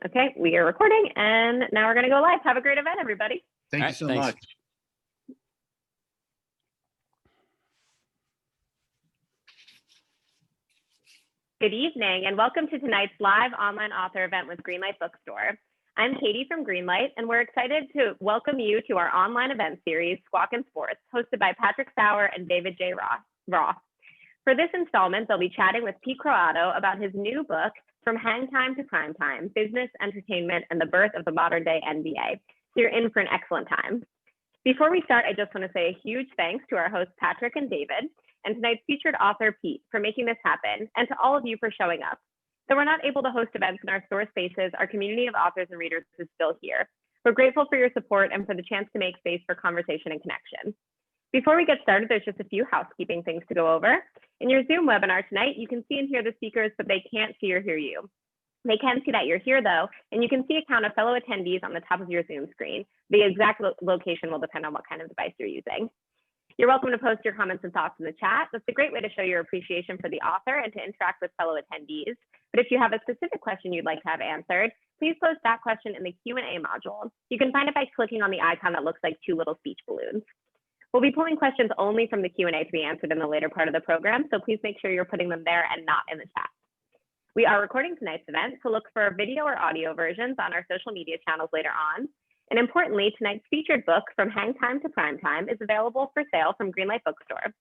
Okay, we are recording, and now we're going to go live. Have a great event, everybody. Thank you so much. Good evening, and welcome to tonight's live online author event with Greenlight Bookstore. I'm Katie from Greenlight, and we're excited to welcome you to our online event series, Squawkin Sports, hosted by Patrick Sauer and David J. Roth. For this installment, they'll be chatting with Pete Croatto about his new book, From Hang Time to Prime Time, Business, Entertainment, and the Birth of the Modern Day NBA. So you're in for an excellent time. Before we start, I just want to say a huge thanks to our hosts, Patrick and David, and tonight's featured author, Pete, for making this happen, and to all of you for showing up. Though we're not able to host events in our store spaces, our community of authors and readers is still here. We're grateful for your support and for the chance to make space for conversation and connection. Before we get started, there's just a few housekeeping things to go over. In your Zoom webinar tonight, you can see and hear the speakers, but they can't see or hear you. They can see that you're here though, and you can see a count of fellow attendees on the top of your Zoom screen. The exact location will depend on what kind of device you're using. You're welcome to post your comments and thoughts in the chat. That's a great way to show your appreciation for the author and to interact with fellow attendees. But if you have a specific question you'd like to have answered, please post that question in the Q&A module. You can find it by clicking on the icon that looks like two little speech balloons. We'll be pulling questions only from the Q&A to be answered in the later part of the program, so please make sure you're putting them there and not in the chat. We are recording tonight's event, so look for video or audio versions on our social media channels later on. And importantly, tonight's featured book, From Hang Time to Prime Time, is available for sale from Greenlight Bookstore.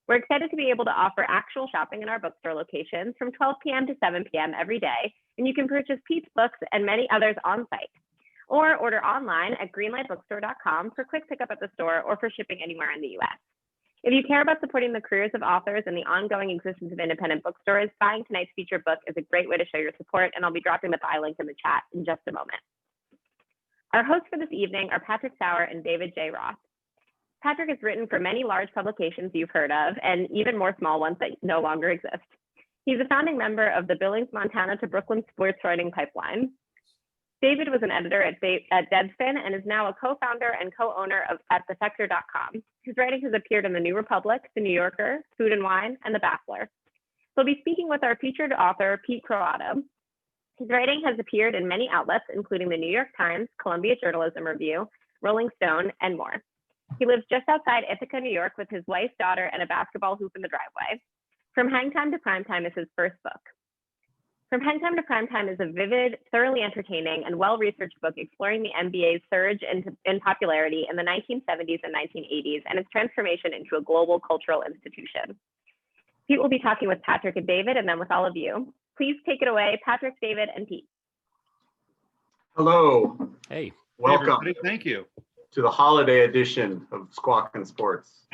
We're excited to be able to offer actual shopping in our bookstore locations from 12 p.m. to 7 p.m. every day, and you can purchase Pete's books and many others on site. Or order online at greenlightbookstore.com for quick pickup at the store or for shipping anywhere in the US. If you care about supporting the careers of authors and the ongoing existence of independent bookstores, buying tonight's featured book is a great way to show your support, and I'll be dropping the buy link in the chat in just a moment. Our hosts for this evening are Patrick Sauer and David J. Roth. Patrick has written for many large publications you've heard of, and even more small ones that no longer exist. He's a founding member of the Billings, Montana to Brooklyn sports writing pipeline. David was an editor at Deadspin and is now a co-founder and co-owner at thefector.com. His writing has appeared in The New Republic, The New Yorker, Food and Wine, and The Baffler. We'll be speaking with our featured author, Pete Croatto. His writing has appeared in many outlets, including the New York Times, Columbia Journalism Review, Rolling Stone, and more. He lives just outside Ithaca, New York, with his wife, daughter, and a basketball hoop in the driveway. From Hang Time to Prime Time is his first book. From Hang Time to Prime Time is a vivid, thoroughly entertaining, and well-researched book exploring the NBA's surge in popularity in the 1970s and 1980s and its transformation into a global cultural institution. Pete will be talking with Patrick and David, and then with all of you. Please take it away, Patrick, David, and Pete. Hello. Hey. Welcome. Hey, thank you. To the holiday edition of Squawkin Sports.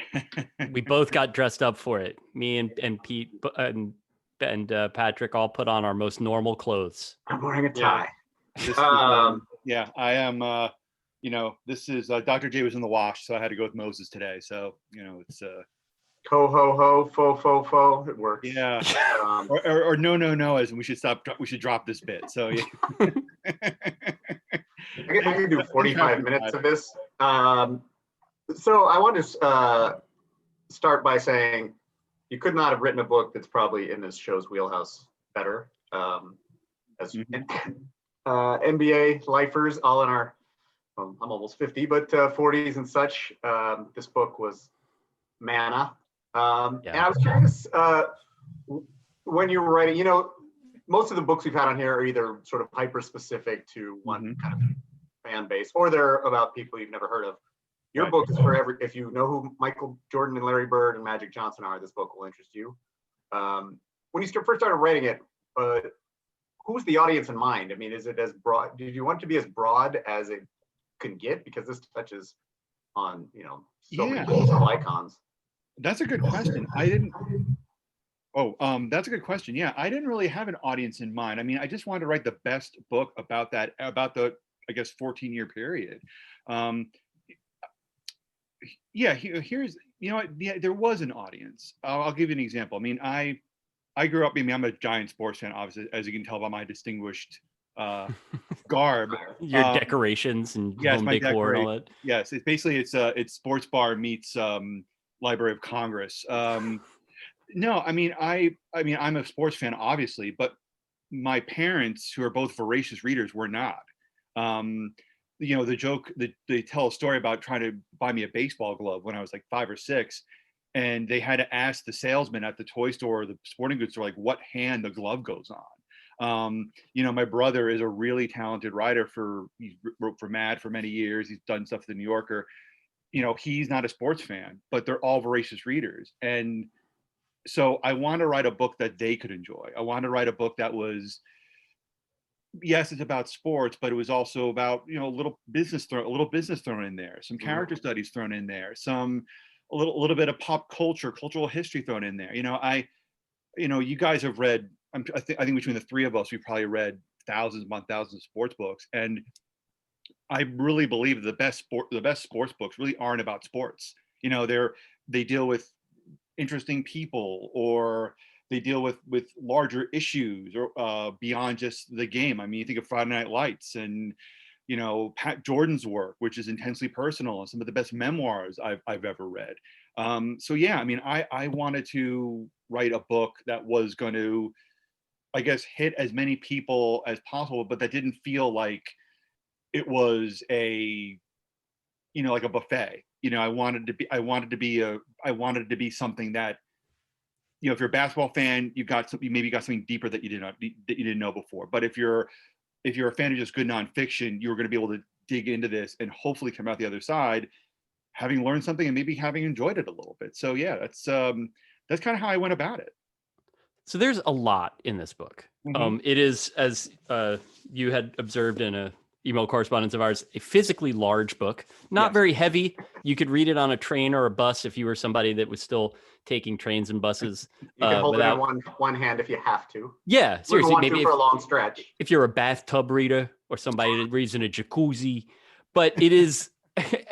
We both got dressed up for it. Me and Pete and Patrick all put on our most normal clothes. I'm wearing a tie. Yeah, I am. This is Dr. J was in the wash, so I had to go with Moses today. So it's ho ho ho, fo fo fo. It works. Yeah. Or no, as in we should stop. We should drop this bit. So yeah. I can do 45 minutes of this. So I want to start by saying you could not have written a book that's probably in this show's wheelhouse better. As NBA lifers, all in our, I'm almost 50, but 40s and such. This book was manna. And I was curious, when you were writing, most of the books we've had on here are either sort of hyper specific to one kind of fan base, or they're about people you've never heard of. Your book is for if you know who Michael Jordan and Larry Bird and Magic Johnson are, this book will interest you. When you first started writing it, who's the audience in mind? I mean, is it as broad? Did you want it to be as broad as it can get? Because this touches on, so many baseball icons. That's a good question. That's a good question. Yeah, I didn't really have an audience in mind. I mean, I just wanted to write the best book about the, I guess, 14-year period. Here's, there was an audience. I'll give you an example. I mean, I grew up, I'm a giant sports fan, obviously, as you can tell by my distinguished garb. Your decorations and home decor and all that. Yes, it's sports bar meets Library of Congress. No, I'm a sports fan, obviously, but my parents, who are both voracious readers, were not. You know, the joke that they tell a story about trying to buy me a baseball glove when I was like 5 or 6, and they had to ask the salesman at the toy store or the sporting goods store, like, what hand the glove goes on. You know, my brother is a really talented writer. He wrote for Mad for many years. He's done stuff at the New Yorker. You know, he's not a sports fan, but they're all voracious readers. And so I wanted to write a book that they could enjoy. I wanted to write a book that was, yes, it's about sports, but it was also about, you know, a little business thrown in there, some character studies thrown in there, a little bit of pop culture, cultural history thrown in there. You know, you guys have read, I think between the three of us, we've probably read thousands upon thousands of sports books. And I really believe the best sports books really aren't about sports. You know, they deal with interesting people, or they deal with larger issues, or beyond just the game. I mean, you think of Friday Night Lights and, you know, Pat Jordan's work, which is intensely personal and some of the best memoirs I've ever read. So yeah, I mean, I wanted to write a book that was going to, I guess, hit as many people as possible, but that didn't feel like it was a, you know, like a buffet. You know, I wanted to be something that, you know, if you're a basketball fan, you maybe got something deeper that you didn't know before. But if you're a fan of just good nonfiction, you're going to be able to dig into this and hopefully come out the other side having learned something and maybe having enjoyed it a little bit. So yeah, that's kind of how I went about it. So there's a lot in this book. It is, as you had observed in a email correspondence of ours, a physically large book, not very heavy. You could read it on a train or a bus if you were somebody that was still taking trains and buses. You can hold it in one hand if you have to. Yeah, seriously, maybe for a long stretch. If you're a bathtub reader or somebody that reads in a jacuzzi. But it is,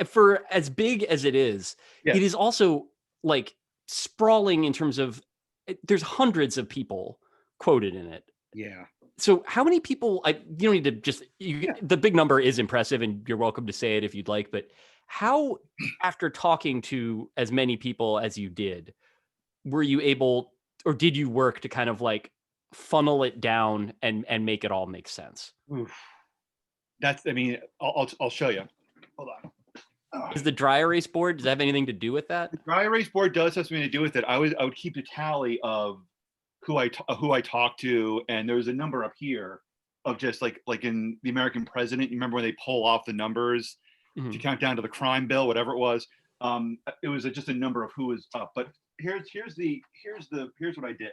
for as big as it is, it is also like sprawling in terms of, there's hundreds of people quoted in it. Yeah. So how many people, you don't need to just, the big number is impressive and you're welcome to say it if you'd like, but how, after talking to as many people as you did, were you able, or did you work to kind of like funnel it down and make it all make sense? Oof. That's, I mean, I'll show you. Hold on. Is the dry erase board, does that have anything to do with that? The dry erase board does have something to do with it. I would keep a tally of who I talked to, and there's a number up here of just like in the American President. You remember when they pull off the numbers to count down to the crime bill, whatever it was. It was just a number of who was up. But here's what I did.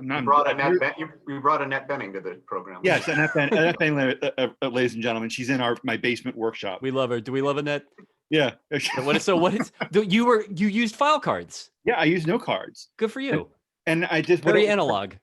You brought Annette Benning to the program. Yes, Annette Benning, ladies and gentlemen. She's in my basement workshop. We love her. Do we love Annette? Yeah. You used file cards? Yeah, I used no cards. Good for you. And I just very analog.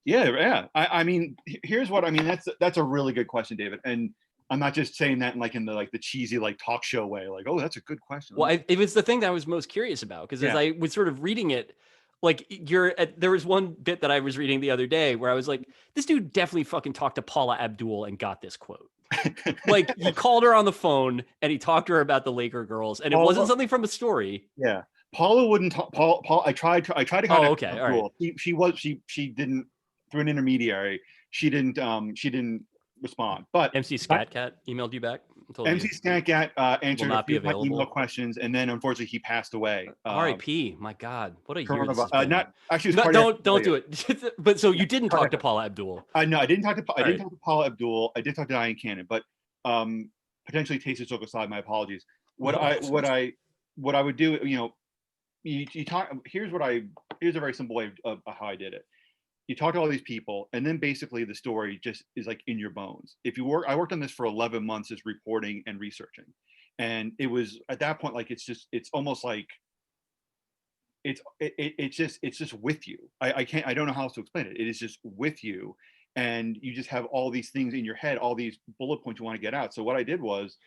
Yeah. I mean, here's what I mean. That's a really good question, David. And I'm not just saying that in the cheesy talk show way. Like, oh, that's a good question. Well, it was the thing that I was most curious about, because as I was sort of reading it, there was one bit that I was reading the other day where I was like, this dude definitely fucking talked to Paula Abdul and got this quote. Like, he called her on the phone and he talked to her about the Laker girls, and it wasn't something from a story. Yeah. Paula wouldn't talk. Paul. I tried to contact her. Okay. All right. She didn't, through an intermediary. She didn't respond. But MC Scatcat emailed you back. MC Scatcat answered a few of my email questions, and then unfortunately he passed away. R.I.P. My God, what a year! Not actually. Don't do it. But so you didn't talk to Paula Abdul? No, I didn't talk to Paula Abdul. I did talk to Diane Cannon, but potentially tasted joke aside. My apologies. What I would do, you talk. Here's a very simple way of how I did it. You talk to all these people, and then basically the story just is like in your bones. I worked on this for 11 months as reporting and researching. And it was at that point, it's almost like it's just with you. I don't know how else to explain it. It is just with you. And you just have all these things in your head, all these bullet points you want to get out. So what I did was,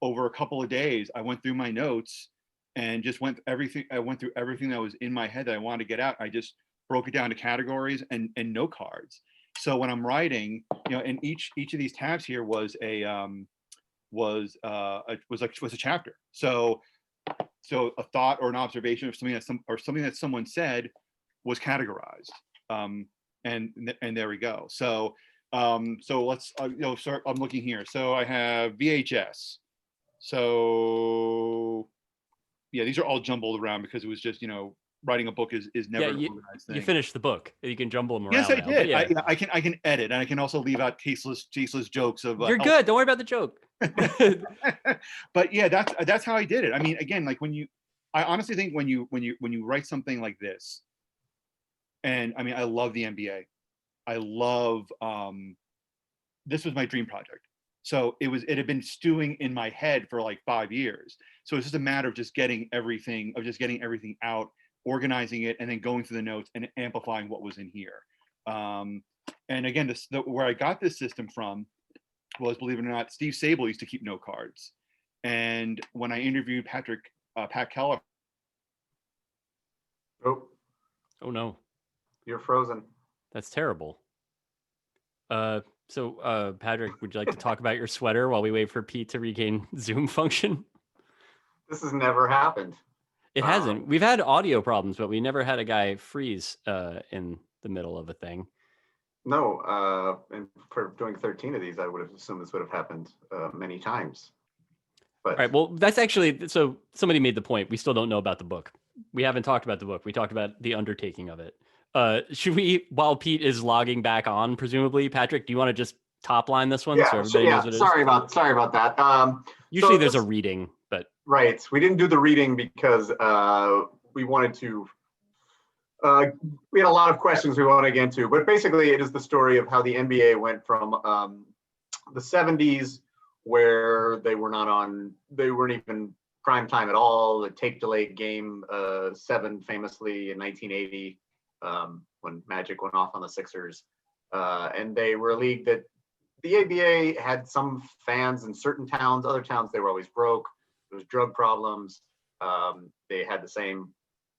over a couple of days, I went through my notes and just went through everything that was in my head that I wanted to get out. I just broke it down to categories and note cards. So when I'm writing, and each of these tabs here was a chapter. So a thought or an observation of something that someone said was categorized. and there we go. So let's start. I'm looking here. So I have VHS. So yeah, these are all jumbled around because it was just, writing a book is never an organized thing. You finished the book. You can jumble them around. Yes, I did. Yeah. I can edit, and I can also leave out tasteless jokes of. You're good. Don't worry about the joke. But yeah, that's how I did it. I mean, again, like I honestly think when you write something like this, and I mean, I love the NBA. I love. This was my dream project. So it had been stewing in my head for like 5 years. So it's just a matter of just getting everything out, organizing it, and then going through the notes and amplifying what was in here. And again, where I got this system from was, believe it or not, Steve Sable used to keep note cards. And when I interviewed Pat Keller. Oh no, you're frozen. That's terrible. So Patrick, would you like to talk about your sweater while we wait for Pete to regain Zoom function? This has never happened. It hasn't. We've had audio problems, but we never had a guy freeze in the middle of a thing. No, and for doing 13 of these, I would have assumed this would have happened many times. But all right, well, that's actually, so somebody made the point. We still don't know about the book. We haven't talked about the book. We talked about the undertaking of it. Should we, while Pete is logging back on, presumably, Patrick, do you want to just top line this one? Yeah, so everybody knows what it is? Sorry about that. Usually there's a reading, but. Right. We didn't do the reading because we wanted to, we had a lot of questions we want to get into, but basically it is the story of how the NBA went from the 70s, where they weren't even prime time at all. The tape delayed game 7 famously in 1980 when Magic went off on the Sixers. And they were a league that the ABA had some fans in certain towns, other towns they were always broke. There was drug problems. They had the same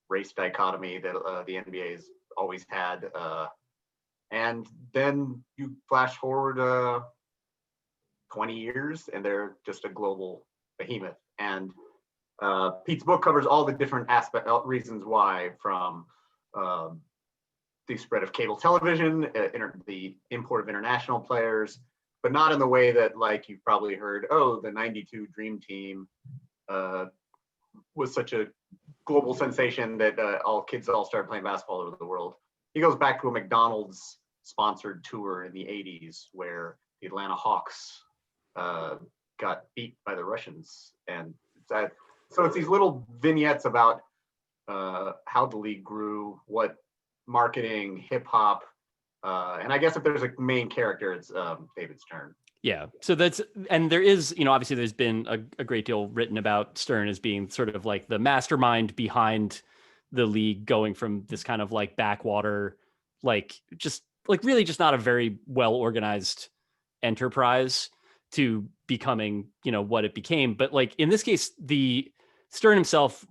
race dichotomy that the NBA's always had. And then you flash forward 20 years and they're just a global behemoth. And Pete's book covers all the different reasons why, from the spread of cable television, the import of international players, but not in the way that, like, you've probably heard, the 92 Dream Team was such a global sensation that all kids all started playing basketball all over the world. He goes back to a McDonald's sponsored tour in the 80s where the Atlanta Hawks got beat by the Russians. And so it's these little vignettes about how the league grew, what marketing, hip hop, and I guess if there's a main character, it's David Stern. Yeah. So and there is, obviously there's been a great deal written about Stern as being sort of like the mastermind behind the league, going from this kind of like backwater, really just not a very well organized enterprise to becoming, what it became. But like in this case, the Stern himself,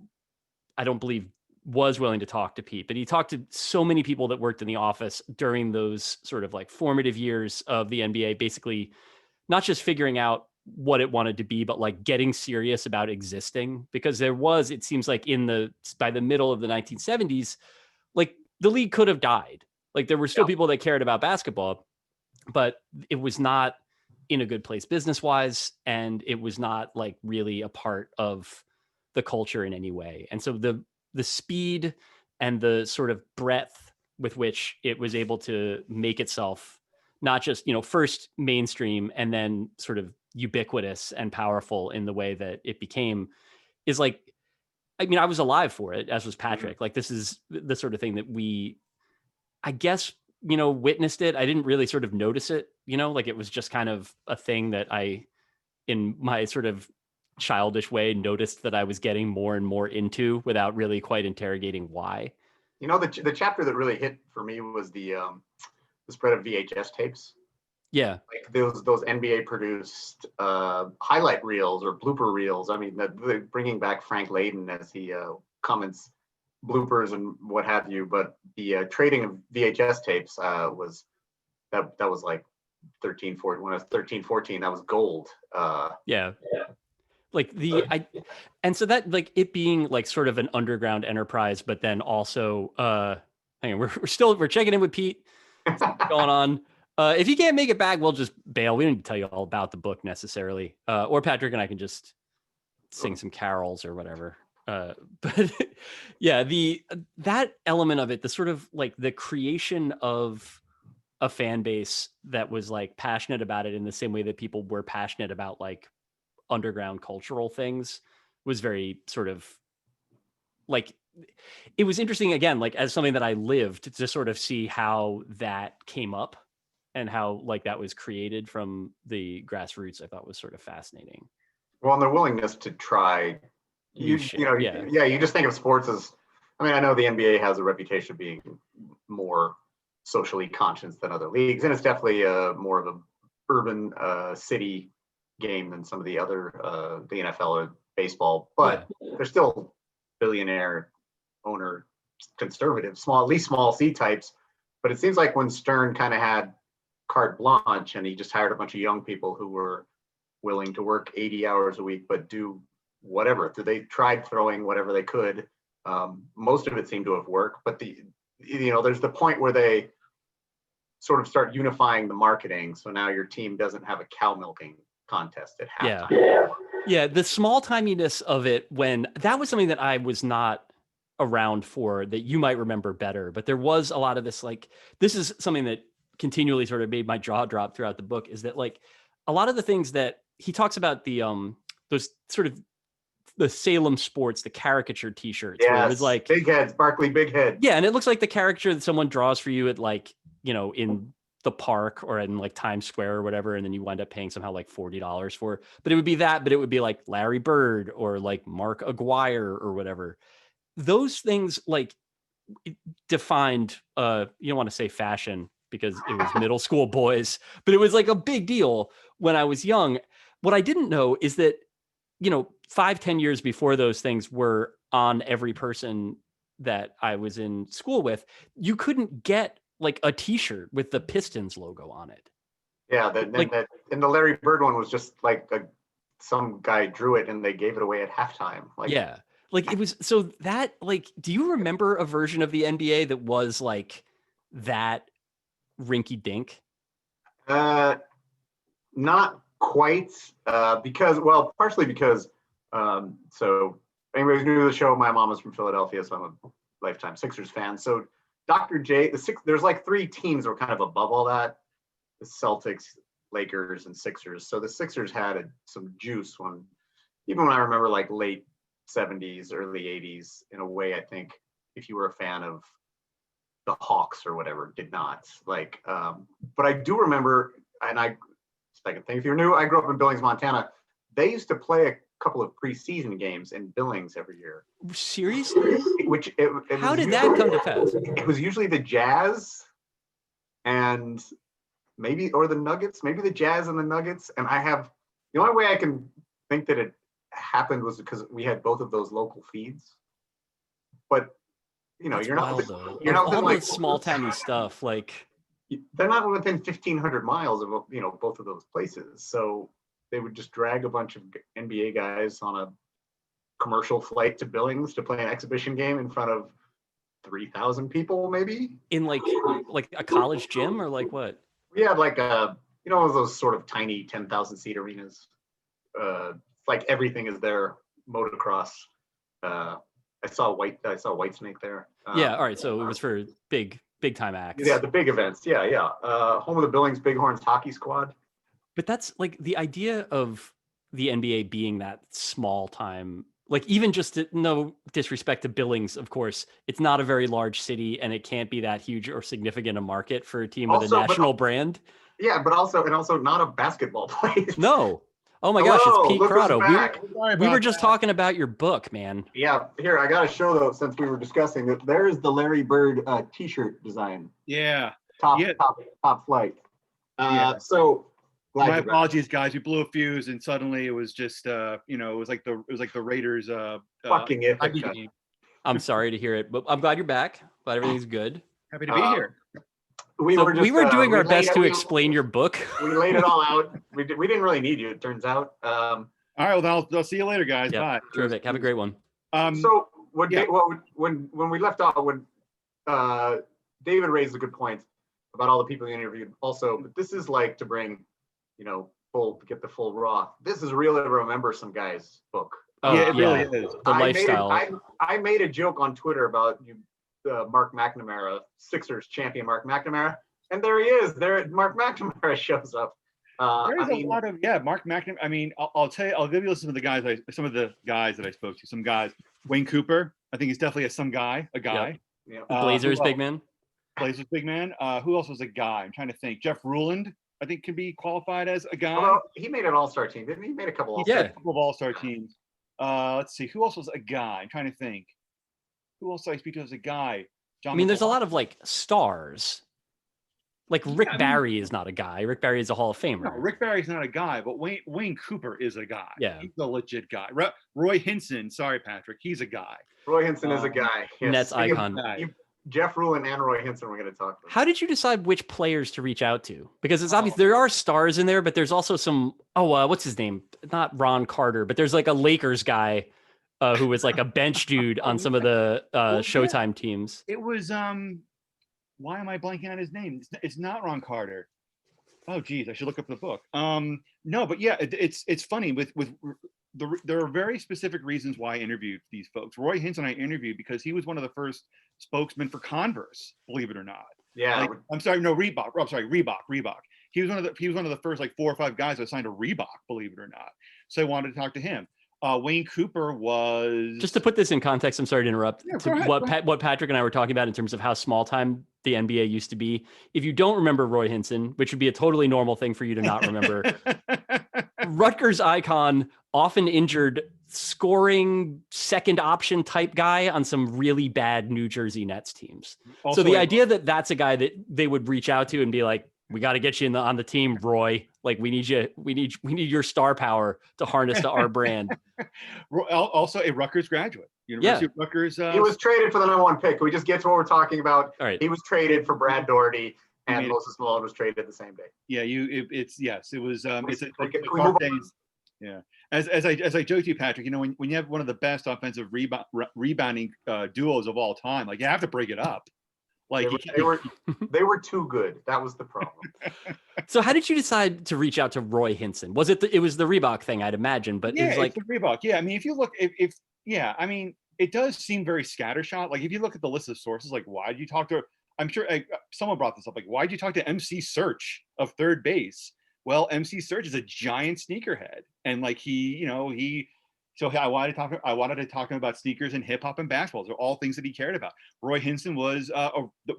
I don't believe, was willing to talk to Pete, but he talked to so many people that worked in the office during those sort of like formative years of the NBA, basically not just figuring out what it wanted to be, but like getting serious about existing, because it seems like by the middle of the 1970s, like the league could have died. Like there were still people that cared about basketball, but it was not in a good place business wise. And it was not like really a part of the culture in any way. And so the speed and the sort of breadth with which it was able to make itself not just, first mainstream and then sort of ubiquitous and powerful in the way that it became is like, I was alive for it, as was Patrick. Like this is the sort of thing that we, I guess, witnessed it. I didn't really sort of notice it, like it was just kind of a thing that I, in my sort of childish way, noticed that I was getting more and more into without really quite interrogating why. The chapter that really hit for me was the spread of VHS tapes. Yeah, like those NBA produced highlight reels or blooper reels. I mean, the bringing back Frank Layden as he comments bloopers and what have you. But the trading of VHS tapes was like 13, 14. When I was 13, 14, that was gold. Yeah. Like and so that, like it being like sort of an underground enterprise, but then also hang on, we're checking in with Pete. going on. If you can't make it back, we'll just bail. We don't need to tell you all about the book necessarily. Or Patrick and I can just sing some carols or whatever. But yeah, that element of it, the sort of like the creation of a fan base that was like passionate about it in the same way that people were passionate about like underground cultural things, was very sort of like, it was interesting again, like as something that I lived to sort of see how that came up and how like that was created from the grassroots. I thought was sort of fascinating. Well, and their willingness to try, you just think of sports as, I mean, I know the NBA has a reputation of being more socially conscious than other leagues, and it's definitely more of a urban city game than some of the other the NFL or baseball, but they're still billionaire owner conservative, at least small C types. But it seems like when Stern kind of had carte blanche and he just hired a bunch of young people who were willing to work 80 hours a week, but do whatever. So they tried throwing whatever they could. Most of it seemed to have worked, but there's the point where they sort of start unifying the marketing. So now your team doesn't have a cow milking contest at halftime. Yeah. The small timiness of it, when that was something that I was not around for, that you might remember better, but there was a lot of this, like, this is something that continually sort of made my jaw drop throughout the book, is that like a lot of the things that he talks about, those sort of the Salem Sports, the caricature t-shirts, where it was like big heads, Barkley big head. Yeah. And it looks like the caricature that someone draws for you at like, in the park or in like Times Square or whatever. And then you wind up paying somehow like $40 for, but it would be that, but it would be like Larry Bird or like Mark Aguirre or whatever. Those things like defined, you don't want to say fashion because it was middle school boys, but it was like a big deal when I was young. What I didn't know is that, 5-10 years before those things were on every person that I was in school with, you couldn't get like a t-shirt with the Pistons logo on it. Yeah. And the Larry Bird one was just like some guy drew it and they gave it away at halftime. Like it was, so that, like, do you remember a version of the NBA that was like that rinky dink? Not quite, partially because, so anybody who's new to the show, my mom is from Philadelphia, so I'm a lifetime Sixers fan. So Dr. J, there's like three teams that were kind of above all that: the Celtics, Lakers, and Sixers. So the Sixers had some juice even when I remember like late 70s, early 80s, in a way. I think if you were a fan of the Hawks or whatever, did not like. But I do remember, and second thing, if you're new, I grew up in Billings, Montana. They used to play a couple of preseason games in Billings every year. Seriously? How did that come to pass? It was usually the Jazz and the Nuggets, maybe the Jazz and the Nuggets. And the only way I can think that it happened was because we had both of those local feeds. But you're not all like small tiny stuff. Like they're not within 1,500 miles of both of those places. So they would just drag a bunch of NBA guys on a commercial flight to Billings to play an exhibition game in front of 3,000 people, maybe in like a college gym or like what? We had like those sort of tiny 10,000 seat arenas. Like everything is there. Motocross. I saw Whitesnake there. Yeah. All right. So it was for big time acts. Yeah, the big events. Yeah. Home of the Billings Bighorns hockey squad. But that's like the idea of the NBA being that small time, like even just no disrespect to Billings, of course, it's not a very large city and it can't be that huge or significant a market for a team with a national brand. Yeah, but also not a basketball place. No. Oh my gosh, it's Pete Croatto. We were just talking about your book, man. Yeah, here, I got to show though, since we were discussing it, there's the Larry Bird t-shirt design. Yeah. Top flight. So my apologies, guys. We blew a fuse, and suddenly it was just, it was like the Raiders. Fucking it. I'm sorry to hear it, but I'm glad you're back. Glad everything's good. Happy to be here. We were doing our best to explain your book. We laid it all out. We didn't really need you, it turns out. All right. Well, then I'll see you later, guys. Yep, bye. Terrific. Have a great one. So when we left off, when David raised a good point. about all the people you interviewed also, but this is like to bring, get the full Roth. This is really to remember some guy's book. Yeah, it really is. The lifestyle. I made a joke on Twitter about Mark McNamara, Sixers champion Mark McNamara, and there he is. There, Mark McNamara shows up. There's a lot of Mark McNamara. I mean, I'll tell you, I'll give you some of the guys that I spoke to. Some guys, Wayne Cooper. I think he's definitely a guy. Yep. Blazers big man. Blazers big man. Who else was a guy? I'm trying to think. Jeff Ruland, I think, can be qualified as a guy. Well, he made an all-star team, didn't he? He made a couple all-star. A couple of all-star teams. Let's see. Who else was a guy? I'm trying to think. Who else did I speak to as a guy? I mean, there's a lot of like stars. Like Rick Barry is not a guy. Rick Barry is a Hall of Famer. No, Rick Barry's not a guy, but Wayne Cooper is a guy. Yeah. He's a legit guy. Roy Hinson, sorry, Patrick, he's a guy. Roy Hinson is a guy. Yes. Nets icon. Jeff Ruland and Roy Hinson we're going to talk about. How did you decide which players to reach out to? Because it's obvious there are stars in there, but there's also some, what's his name? Not Ron Carter, but there's like a Lakers guy who was like a bench dude on some of the Showtime teams. It was, why am I blanking on his name? It's not Ron Carter. Oh, geez, I should look up the book. No, but yeah, it's funny there are very specific reasons why I interviewed these folks. Roy Hinson I interviewed because he was one of the first spokesmen for Converse, believe it or not. Yeah. Reebok. I'm sorry, Reebok. He was one of the first like 4 or 5 guys that signed to Reebok, believe it or not. So I wanted to talk to him. Wayne Cooper was, just to put this in context, I'm sorry to interrupt, ahead, what Patrick and I were talking about in terms of how small time the NBA used to be. If you don't remember Roy Hinson, which would be a totally normal thing for you to not remember, Rutgers icon, often injured, scoring second option type guy on some really bad New Jersey Nets teams. Also, so the idea that that's a guy that they would reach out to and be like, we got to get you on the team, Roy. Like we need your star power to harness to our brand. Also a Rutgers graduate. University of Rutgers. He was traded for the #1 pick. Can we just get to what we're talking about? All right. He was traded for Brad Doherty, and Moses Malone was traded the same day. Yeah, it was. It's dark days. Yeah. As I joked to you, Patrick, when you have one of the best offensive rebounding duos of all time, like you have to break it up. Like they were too good. that was the problem. So how did you decide to reach out to Roy Hinson? Was it was the Reebok thing, I'd imagine, but it was like the Reebok. Yeah, I mean, if you look, I mean, it does seem very scattershot. Like if you look at the list of sources, like why did you talk to? I'm sure someone brought this up. Like why did you talk to MC Search of third base? Well, MC Search is a giant sneakerhead, and like So I wanted to talk to him about sneakers and hip hop and basketball. Those are all things that he cared about. Roy Hinson was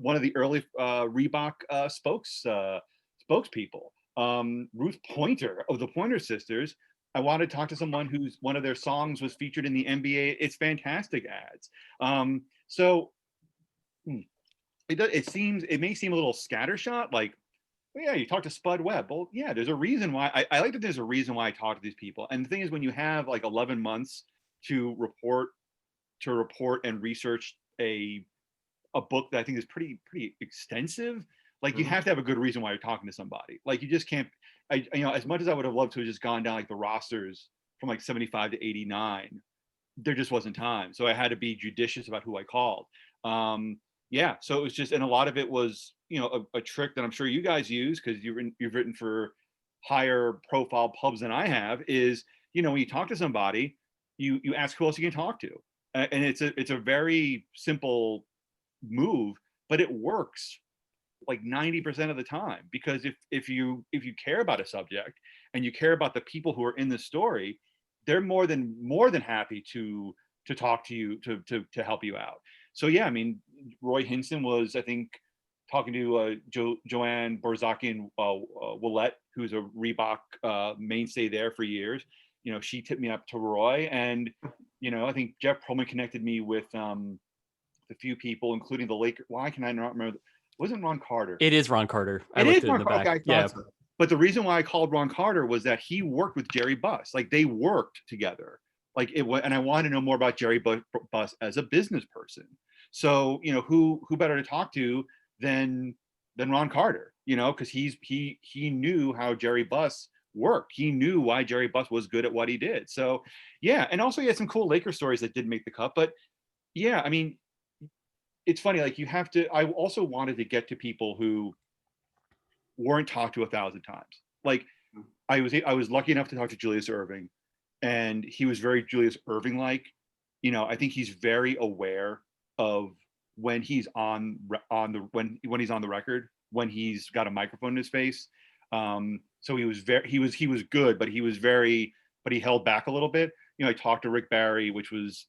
one of the early Reebok spokespeople. Ruth Pointer of the Pointer Sisters. I wanted to talk to someone who's one of their songs was featured in the NBA It's Fantastic ads. It may seem a little scattershot, like, yeah, you talk to Spud Webb. Well, yeah, there's a reason why. I like that there's a reason why I talk to these people. And the thing is, when you have like 11 months to report and research a book that I think is pretty extensive, like you have to have a good reason why you're talking to somebody. Like you just can't. As much as I would have loved to have just gone down like the rosters from like 75 to 89, there just wasn't time. So I had to be judicious about who I called. Yeah, so it was just, and a lot of it was, a trick that I'm sure you guys use because you've written for higher profile pubs than I have, is, when you talk to somebody, you ask who else you can talk to. And it's a very simple move, but it works like 90% of the time, because if you care about a subject and you care about the people who are in the story, they're more than happy to talk to you, to help you out. So yeah, I mean, Roy Hinson was, I think, talking to Joanne Borzakian Willette, who's a Reebok mainstay there for years. She tipped me up to Roy, and I think Jeff Perlman connected me with a few people, including the Lakers. Why can I not remember? Wasn't Ron Carter? It is Ron Carter. It is Ron Carter. Okay, yeah. So. But the reason why I called Ron Carter was that he worked with Jerry Buss. Like they worked together. And I wanted to know more about Jerry Buss as a business person. So, who better to talk to than Ron Carter, because he knew how Jerry Buss worked. He knew why Jerry Buss was good at what he did. So, yeah. And also he had some cool Lakers stories that did make the cut. But yeah, I mean, it's funny, like I also wanted to get to people who weren't talked to 1,000 times. Like I was lucky enough to talk to Julius Erving, and he was very Julius Erving like. I think he's very aware of when he's when he's on the record, when he's got a microphone in his face. So he was good, but he held back a little bit. I talked to Rick Barry, which was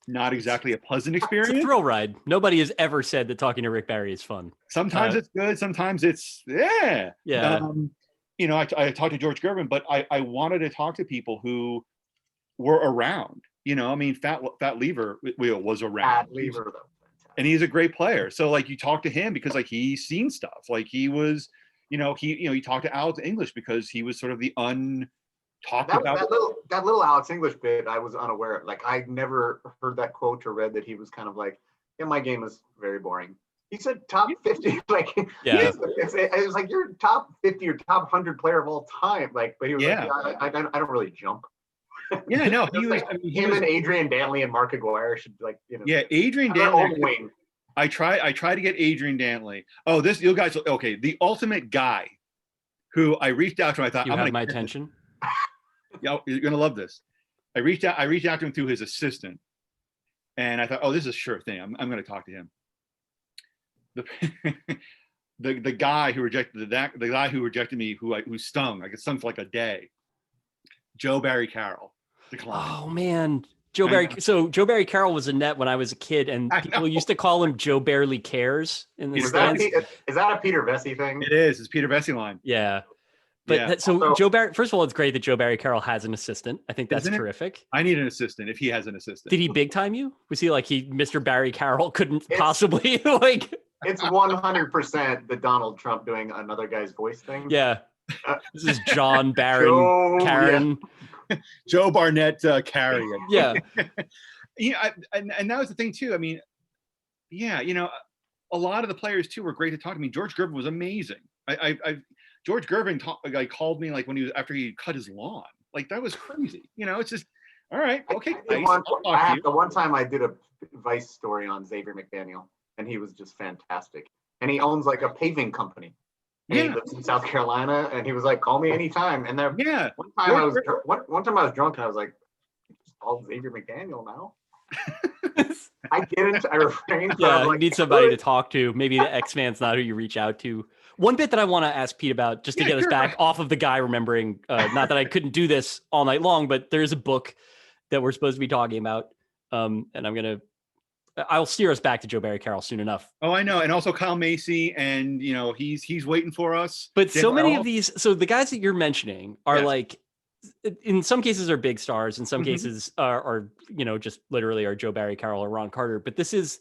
not exactly a pleasant experience. It's a thrill ride. Nobody has ever said that talking to Rick Barry is fun. Sometimes it's good. Sometimes it's yeah. I talked to George Gervin, but I wanted to talk to people who were around. Fat Lever was around. Fat Lever, though. And he's a great player. So like you talk to him because like he's seen stuff. Like he was, he talked to Alex English because he was sort of the talked about that little Alex English bit. I was unaware of. Like I never heard that quote or read that he was kind of like, yeah, my game is very boring. He said top 50. Like it was like you're top 50 or top 100 player of all time. Like, but he was like, yeah, I don't really jump. Yeah, no, he was. Him and Adrian Dantley and Mark Aguirre should Yeah, Adrian Dantley. I try to get Adrian Dantley. Oh, you guys. Okay, the ultimate guy, who I reached out to. I thought you had my attention. Yeah, you're gonna love this. I reached out to him through his assistant, and I thought, oh, this is a sure thing. I'm gonna talk to him. The guy who rejected me, who stung. I got stung for like a day. Joe Barry Carroll. Oh man, Joe Barry. So Joe Barry Carroll was a net when I was a kid, and people used to call him Joe Barely Cares in the stands. Is that a Peter Vesey thing? It is. It's Peter Vesey line. Yeah. But so Joe Barry, first of all, it's great that Joe Barry Carroll has an assistant. I think that's terrific. I need an assistant if he has an assistant. Did he big time you? Was he like Mr. Barry Carroll couldn't possibly like? It's 100% the Donald Trump doing another guy's voice thing. Yeah. This is John Barron, Karen. Yeah. Joe Barnett, Carrion. Yeah. And that was the thing too. I mean, yeah, a lot of the players too were great to talk to me. George Gervin was amazing. George Gervin called me like after he cut his lawn. Like that was crazy. It's just all right. Okay. The one time I did a Vice story on Xavier McDaniel, and he was just fantastic. And he owns like a paving company. And he lives in South Carolina, and he was like, "Call me anytime." And then one time I was drunk, and I was like, "Just call Xavier McDaniel now." I refrained. Yeah, you need somebody to talk to. Maybe the X-Man's not who you reach out to. One bit that I want to ask Pete about, just to get us back off of the guy remembering, not that I couldn't do this all night long, but there's a book that we're supposed to be talking about. And I'll steer us back to Joe Barry Carroll soon enough. Oh, I know. And also Kyle Macy, and he's waiting for us. But so many of these, so the guys that you're mentioning are like, in some cases are big stars, in some cases are just literally are Joe Barry Carroll or Ron Carter. But this is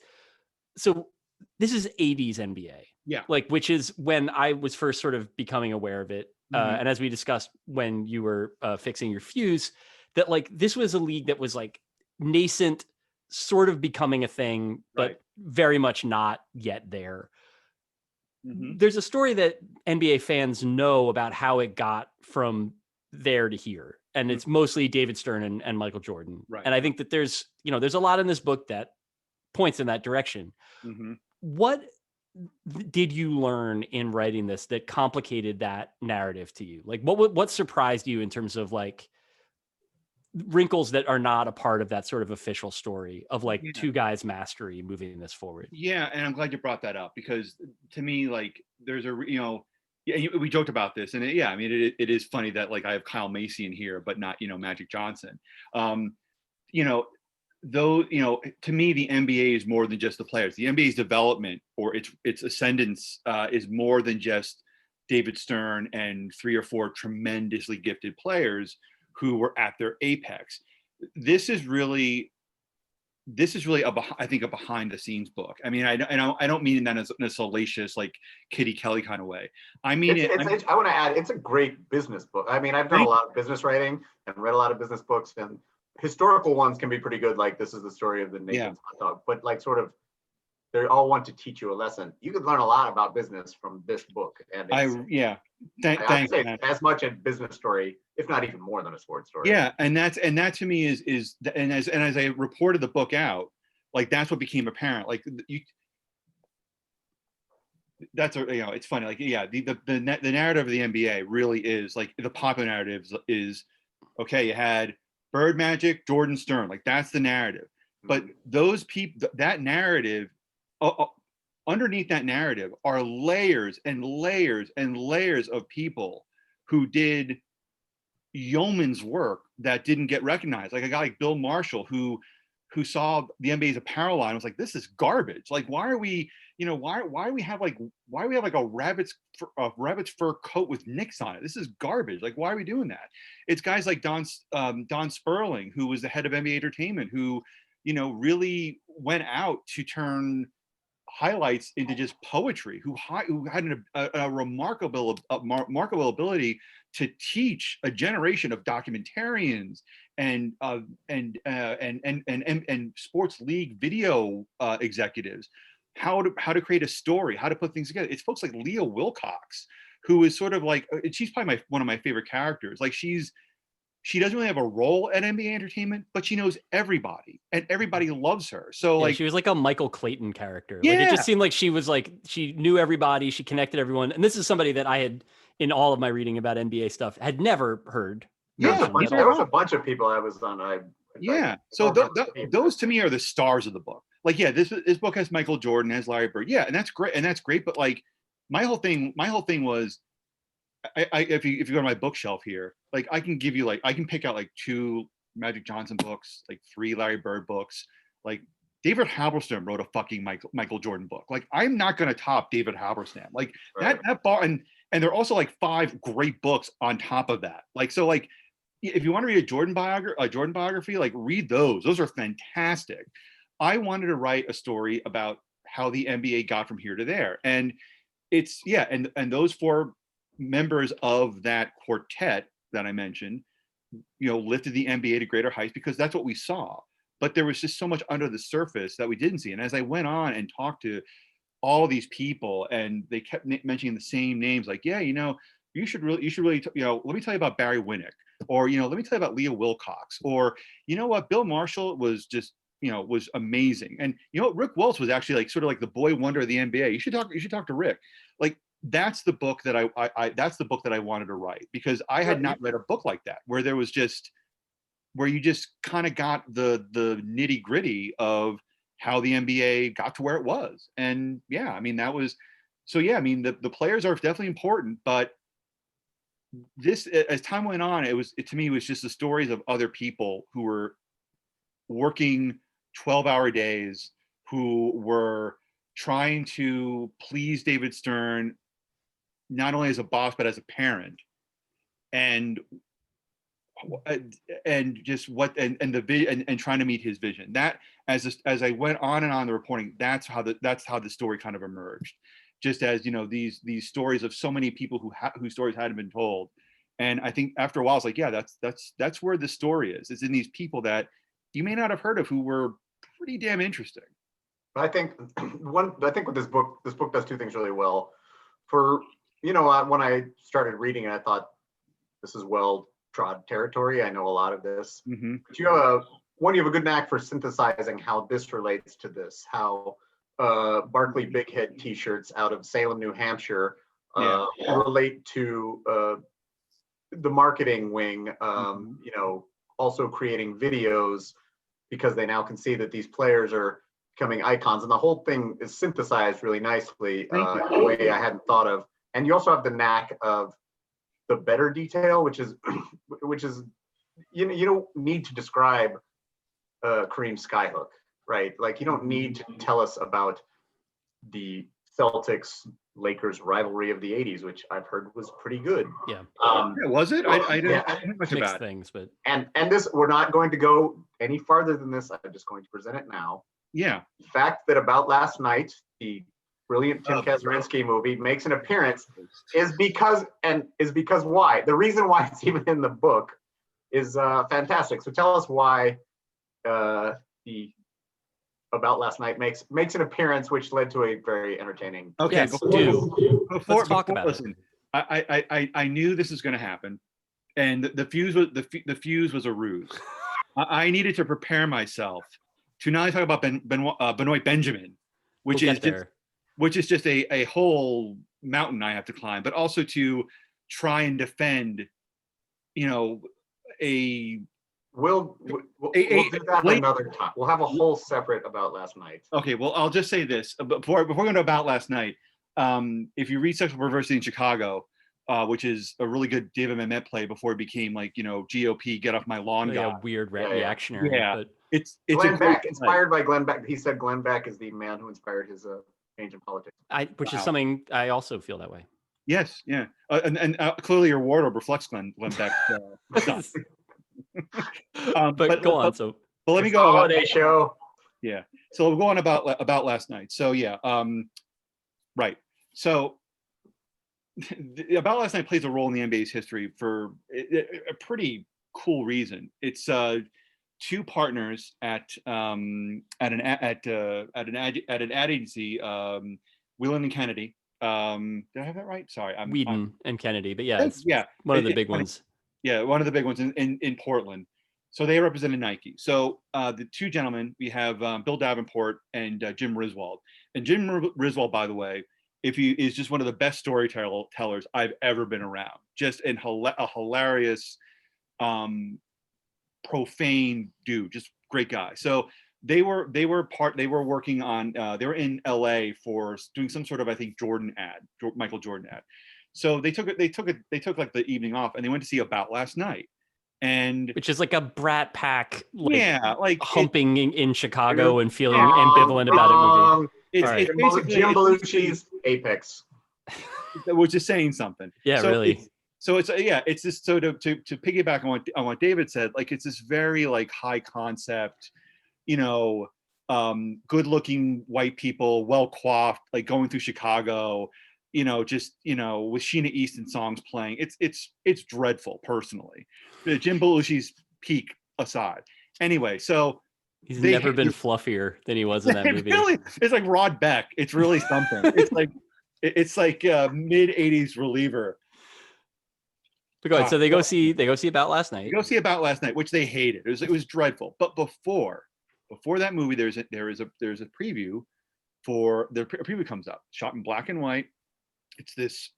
80s NBA. Yeah. Like, which is when I was first sort of becoming aware of it. And as we discussed when you were fixing your fuse, that like this was a league that was like nascent, sort of becoming a thing, but very much not yet there. There's a story that NBA fans know about how it got from there to here. And it's mostly David Stern and Michael Jordan. Right. And I think that there's a lot in this book that points in that direction. What did you learn in writing this that complicated that narrative to you? Like what surprised you in terms of like wrinkles that are not a part of that sort of official story of like two guys' mastery moving this forward? Yeah. And I'm glad you brought that up, because to me, like there's we joked about this, and it is funny that like I have Kyle Macy in here, but not, Magic Johnson. Though, to me, the NBA is more than just the players. The NBA's development or its ascendance is more than just David Stern and 3 or 4 tremendously gifted players who were at their apex. This is really I think a behind the scenes book. I mean, I don't mean that in a salacious like Kitty Kelly kind of way. I mean, I want to add, it's a great business book. I mean, I've done a lot of business writing and read a lot of business books, and historical ones can be pretty good. Like this is the story of the nation's hot dog, but like sort of, they all want to teach you a lesson. You could learn a lot about business from this book. And thanks, as much a business story, if not even more than a sports story. Yeah, and that to me is as I reported the book out, like that's what became apparent. Like that's it's funny. Like, yeah, the narrative of the NBA really is like the popular narrative is okay. You had Bird, Magic, Jordan, Stern. Like that's the narrative. But those people, that narrative, underneath that narrative are layers and layers and layers of people who did yeoman's work that didn't get recognized. Like a guy like Bill Marshall, who saw the NBA's apparel line and was like, this is garbage. Like, why are we, why we have like a rabbit's fur coat with nicks on it? This is garbage. Like, why are we doing that? It's guys like Don Sperling, who was the head of NBA Entertainment, who, really went out to turn highlights into just poetry, who had a remarkable ability to teach a generation of documentarians and sports league video executives how to create a story, how to put things together. It's folks like Leah Wilcox, who is sort of like, she's probably one of my favorite characters. Like she doesn't really have a role at NBA Entertainment, but she knows everybody and everybody loves her. So like she was like a Michael Clayton character. Yeah. Like it just seemed like she was like, she knew everybody, she connected everyone. And this is somebody that I had, in all of my reading about NBA stuff, had never heard. There was a bunch of people I was on. So those to me are the stars of the book. Like, yeah, this book has Michael Jordan, has Larry Bird. Yeah, and that's great. But like my whole thing was, if you go to my bookshelf here, like I can pick out like 2 Magic Johnson books, like 3 Larry Bird books. Like David Halberstam wrote a fucking Michael Jordan book. Like I'm not going to top David Halberstam. Like that bar, and there are also like 5 great books on top of that. Like, so like if you want to read a Jordan biography, like read those. Those are fantastic. I wanted to write a story about how the NBA got from here to there, and it's and those 4 members of that quartet that I mentioned, lifted the NBA to greater heights because that's what we saw. But there was just so much under the surface that we didn't see. And as I went on and talked to all these people, and they kept mentioning the same names, like, yeah, you should really, let me tell you about Barry Winnick, or, let me tell you about Leah Wilcox, or, what, Bill Marshall was just, was amazing. And Rick Welts was actually like sort of like the boy wonder of the NBA. You should talk to Rick. Like, that's the book that I wanted to write, because I had not read a book like that, where there was just, where you just kind of got the nitty gritty of how the NBA got to where it was. And yeah, I mean, that was, so yeah, I mean, the players are definitely important, but this, as time went on, to me, it was just the stories of other people who were working 12-hour days, who were trying to please David Stern, not only as a boss, but as a parent, and just and trying to meet his vision. That, as I went on and on the reporting, that's how the story kind of emerged. Just as these stories of so many people whose stories hadn't been told, and I think after a while, it's like, yeah, that's where the story is. It's in these people that you may not have heard of, who were pretty damn interesting. I think with this book does 2 things really well. For when I started reading it, I thought, this is well-trod territory. I know a lot of this. Mm-hmm. But you have a good knack for synthesizing how this relates to this, how Barkley Big Head T-shirts out of Salem, New Hampshire relate to the marketing wing, also creating videos, because they now can see that these players are becoming icons. And the whole thing is synthesized really nicely in a way I hadn't thought of. And you also have the knack of the better detail, which is you don't need to describe Kareem Skyhook, right? Like, you don't need to tell us about the Celtics Lakers rivalry of the 80s, which I've heard was pretty good. Yeah. Was it? I didn't know much about it. Things, but and this, we're not going to go any farther than this. I'm just going to present it now. Yeah. The fact that About Last Night, the brilliant Tim Kazurinsky movie, makes an appearance is because why? The reason why it's even in the book is fantastic. So tell us why the About Last Night makes an appearance, which led to a very entertaining. Okay, yes, before talk about listen, it. I knew this was going to happen, and the fuse was a ruse. I needed to prepare myself to not only talk about Benoit Benjamin, which is just which is just a whole mountain I have to climb, but also to try and defend, We'll do that another time. We'll have a whole separate About Last Night. Okay, well, I'll just say this before going to About Last Night. If you read Sexual Perversity in Chicago, which is a really good David Mamet play before it became like, GOP, get off my lawn guy. Weird reactionary. Yeah, but it's Glenn Beck, inspired by Glenn Beck. He said Glenn Beck is the man who inspired his change in politics. Which is something I also feel that way. Yes, yeah, and clearly your wardrobe reflects Glenn Beck stuff. But go on. But let me go. Holiday show. Yeah. So we'll go on about Last Night. So yeah. Right. So About Last Night plays a role in the NBA's history for a pretty cool reason. It's two partners at an ad agency, Whelan and Kennedy. Did I have that right? Sorry, Whedon and Kennedy, but yeah, it's one of the big ones. Yeah, one of the big ones in Portland. So they represented Nike. So the two gentlemen, we have Bill Davenport and Jim Riswold. And Jim Riswold, by the way, is just one of the best storytellers I've ever been around. Just a hilarious, profane dude, just great guy. So they were working on, they were in LA for doing some sort of, I think, Michael Jordan ad. So they took like the evening off and they went to see About Last Night. And which is like a brat pack, like humping in Chicago and feeling ambivalent about it movie. It's basically Jim Belushi's Apex, which is saying something. Yeah, so really. It's this. So to piggyback on what David said, like it's this very like high concept, good-looking white people, well coiffed, like going through Chicago. With Sheena Easton songs playing, it's dreadful personally. Jim Belushi's peak aside. Anyway, so he's never been fluffier than he was in that movie. Really, it's like Rod Beck. It's really something. it's like mid '80s reliever. But go ahead. So they go see About Last Night. They go see About Last Night, which they hated. It was dreadful. But before that movie, there's a preview for a preview comes up, shot in black and white. It's this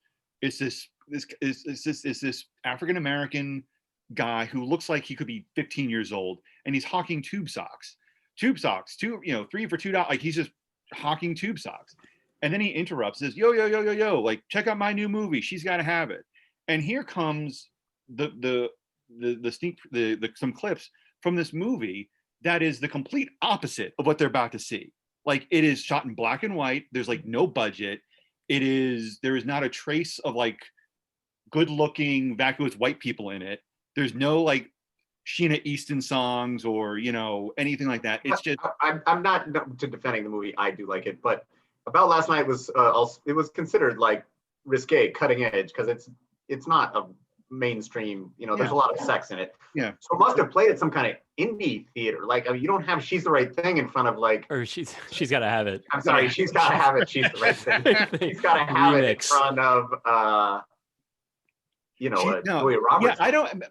African American guy who looks like he could be 15 years old, and he's hawking tube socks, 3 for $2. Like he's just hawking tube socks, and then he interrupts, says, "Yo, like check out my new movie. She's got to have it." And here comes some clips from this movie that is the complete opposite of what they're about to see. Like it is shot in black and white. There's like no budget. There is not a trace of like good looking vacuous white people in it. There's no like Sheena Easton songs or, anything like that. It's just, I'm not to defending the movie. I do like it, but About Last Night was it was considered like risque, cutting edge, because it's not a mainstream, there's a lot of sex in it. Yeah. So it must have played at some kind of indie theater. Like, you don't have She's the Right Thing in front of like, or she's got to have it. I'm sorry, She's got to have it. She's the Right Thing. She's got to have it in front of, Julia Roberts. Yeah, I don't.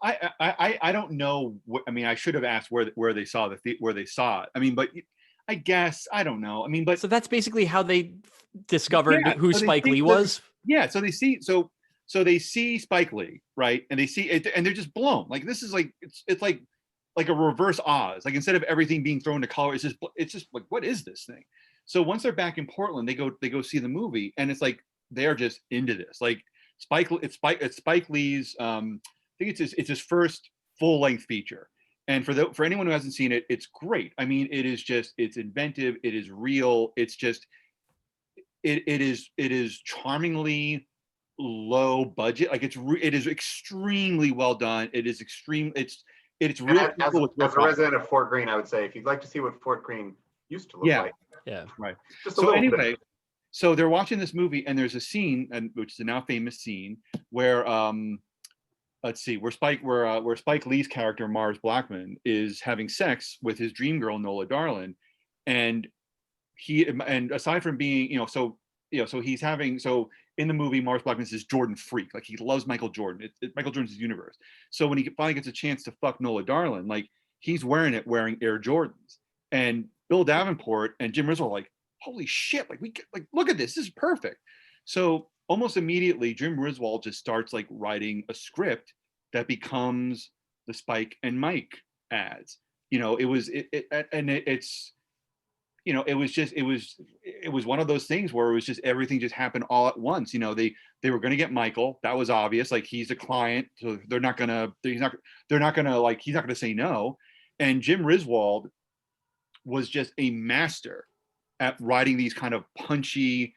I don't know. I should have asked where they saw where they saw it. But I guess I don't know. But so that's basically how they discovered who Spike Lee was. Yeah. So they see. So they see Spike Lee, right? And they see it, and they're just blown. Like this is like it's like a reverse Oz. Like instead of everything being thrown to color, it's just like, what is this thing? So once they're back in Portland, they go see the movie, and it's like they're just into this. Like it's Spike Lee's. I think it's his first full length feature, and for anyone who hasn't seen it, it's great. It's inventive. It is real. It's just it is charmingly low budget. Like it is extremely well done. It is extreme. It's real. As a resident of Fort Greene, I would say if you'd like to see what Fort Greene used to look like. Yeah. Right. So anyway, so they're watching this movie, and there's a scene, which is a now famous scene, where where Spike Lee's character Mars Blackman is having sex with his dream girl Nola Darling, and aside from being so he's having in the movie, Mars Blackman is Jordan freak. Like he loves Michael Jordan. Michael Jordan's his universe. So when he finally gets a chance to fuck Nola Darling, like he's wearing Air Jordans. And Bill Davenport and Jim Rizzo are like, holy shit, like look at this is perfect. So almost immediately Jim Griswold just starts like writing a script that becomes the Spike and Mike ads. It's it was one of those things where it was just everything just happened all at once. They were going to get Michael. That was obvious. Like, he's a client, so they're not going to he's not going to say no. And Jim Griswold was just a master at writing these kind of punchy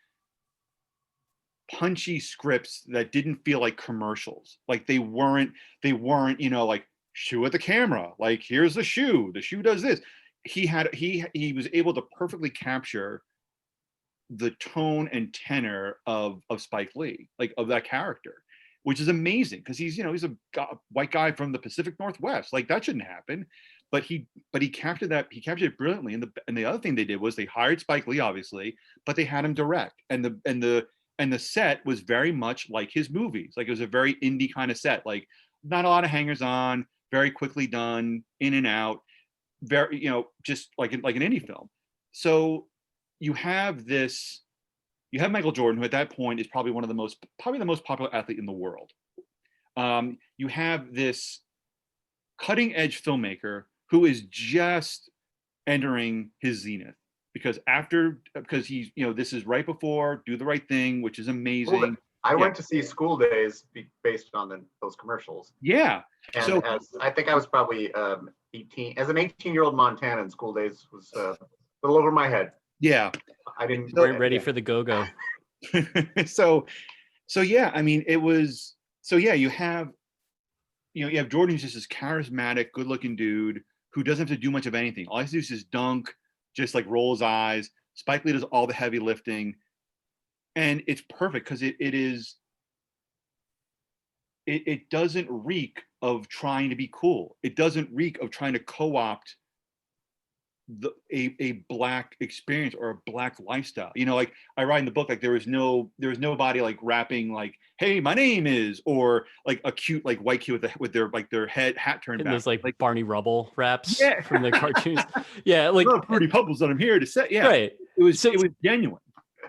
scripts that didn't feel like commercials. Like they weren't, like, shoe at the camera, like, here's the shoe does this. He was able to perfectly capture the tone and tenor of Spike Lee, like, of that character, which is amazing because he's a white guy from the Pacific Northwest. Like, that shouldn't happen. But he captured that. He captured it brilliantly. And the other thing they did was they hired Spike Lee, obviously, but they had him direct. And the set was very much like his movies. Like, it was a very indie kind of set. Like, not a lot of hangers on, very quickly done, in and out, very, just like an indie film. So you have Michael Jordan, who at that point is probably the most popular athlete in the world. You have this cutting edge filmmaker who is just entering his zenith, because he's, this is right before Do the Right Thing, which is amazing. Well, I went to see School Days based on those commercials. Yeah. And so I think I was probably 18. As an 18-year-old Montanan, School Days was a little over my head. Yeah. I didn't. Weren't ready for the go-go. So yeah, I mean, it was. So yeah, you have Jordan, who's just this charismatic, good-looking dude who doesn't have to do much of anything. All he has to do is just dunk, just like roll his eyes. Spike Lee does all the heavy lifting, and it's perfect because it doesn't reek of trying to be cool. It doesn't reek of trying to co-opt a black experience or a black lifestyle. Like, I write in the book, like, there was nobody like rapping like, "Hey, my name is," or like a cute like white kid with their hat turned back. Those like Barney Rubble raps Yeah. from the cartoons. Yeah, like Fruity Pebbles that I'm here to say. Yeah, right. It was genuine.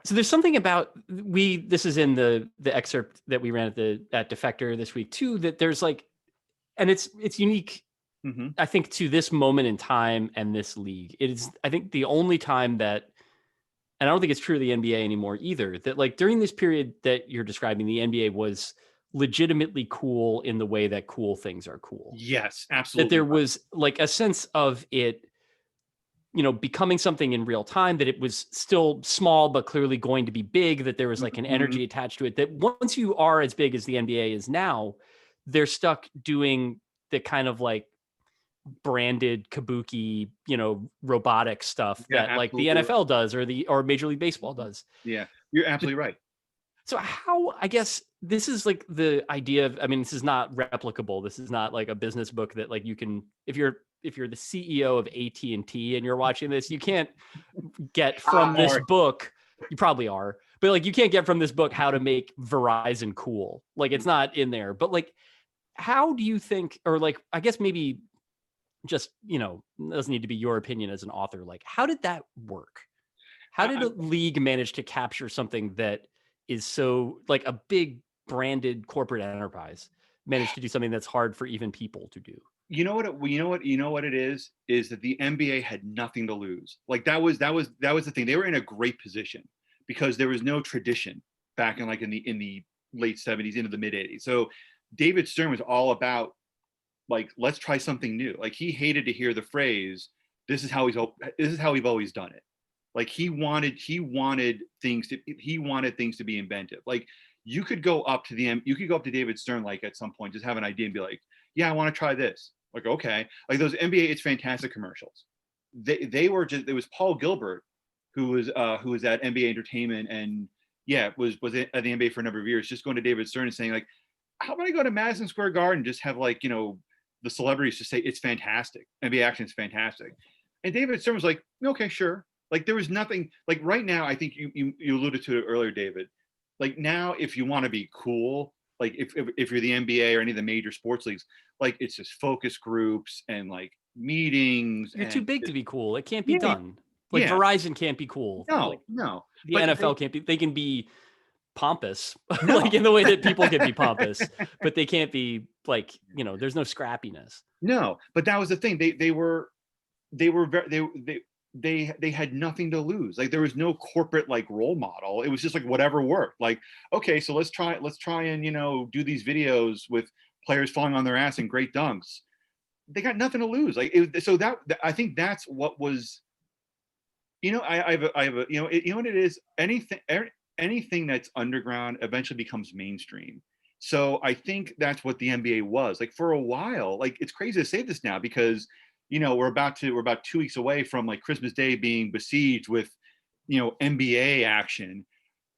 So there's something about this is in the excerpt that we ran at Defector this week too, that there's like, and it's unique. Mm-hmm. I think to this moment in time and this league, it is, I think, the only time that, and I don't think it's true of the NBA anymore either, that like during this period that you're describing, the NBA was legitimately cool in the way that cool things are cool. Yes, absolutely. That there was like a sense of it, becoming something in real time, that it was still small, but clearly going to be big, that there was like an energy attached to it, that once you are as big as the NBA is now, they're stuck doing the kind of like branded kabuki, robotic stuff that like the NFL does or Major League Baseball does. Yeah, you're absolutely right. So how, I guess this is like the idea of, I mean, this is not replicable. This is not like a business book that like you can, if you're the CEO of AT&T and you're watching this, you can't get from this book, you probably are, but like you can't get from this book how to make Verizon cool. Like, it's not in there, but like, how do you think, or like, I guess maybe just, it doesn't need to be your opinion as an author. Like, how did that work? How did a league manage to capture something that is so like a big branded corporate enterprise manage to do something that's hard for even people to do? You know what it is that the NBA had nothing to lose. Like, that was the thing. They were in a great position because there was no tradition back in the late 70s into the mid 80s. So David Stern was all about, like, let's try something new. Like, he hated to hear the phrase, this is how we've always done it. Like, he wanted things to be inventive. Like, you could go up to David Stern, like, at some point, just have an idea and be like, yeah, I want to try this. Like, okay. Like, those NBA It's Fantastic commercials. It was Paul Gilbert who was at NBA Entertainment and was at the NBA for a number of years, just going to David Stern and saying, like, how about I go to Madison Square Garden, just have, like, the celebrities just say it's fantastic. NBA action is fantastic. And David Stern was like, okay, sure. Like, there was nothing, like, right now, I think you alluded to it earlier, David. Like, now, if you want to be cool, like, if you're the NBA or any of the major sports leagues, like, it's just focus groups and like meetings. You're too big to be cool. It can't be done. Like Yeah. Verizon can't be cool. No, Like, no. the But NFL can't be. They can be pompous, No. like in the way that people can be pompous, but they can't be like, there's no scrappiness. No, but that was the thing. They had nothing to lose. Like there was no corporate like role model. It was just like whatever worked. Like, okay, so let's try and do these videos with players falling on their ass and great dunks. They got nothing to lose. Like so that I think that's what was. I have a what it is. Anything that's underground eventually becomes mainstream. So I think that's what the NBA was. Like for a while, like it's crazy to say this now because we're about 2 weeks away from like Christmas Day being besieged with NBA action.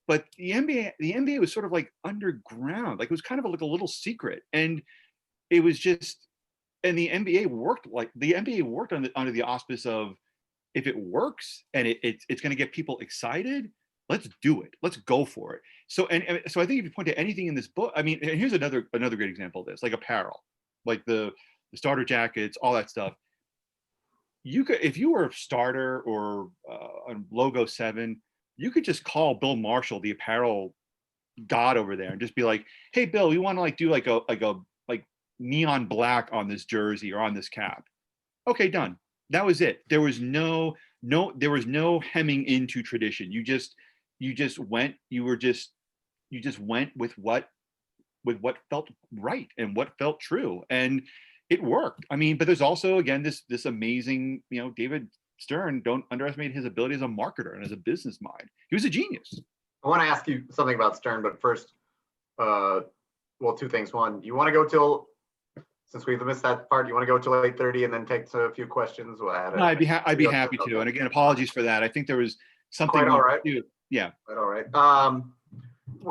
But the NBA was sort of like underground. Like it was kind of like a little secret. And it was just and the NBA worked under the auspice of if it works and it's going to get people excited, let's do it. Let's go for it. So so I think if you point to anything in this book, I mean, and here's another great example of this, like apparel, like the starter jackets, all that stuff. You could, if you were a starter or a logo 7, you could just call Bill Marshall, the apparel god over there, and just be like, "Hey, Bill, we want to like do like a neon black on this jersey or on this cap." Okay, done. That was it. There was no hemming into tradition. You just went with what felt right and what felt true, and it worked. I mean, but there's also again this amazing, David Stern, don't underestimate his ability as a marketer and as a business mind. He was a genius. I want to ask you something about Stern, but first, well, 2 things. One, you want to go till, since we've missed that part, you want to go till 8:30 and then take a few questions? I'd be happy to. And again, apologies for that. I think there was something. Quite all right. Yeah. Quite all right.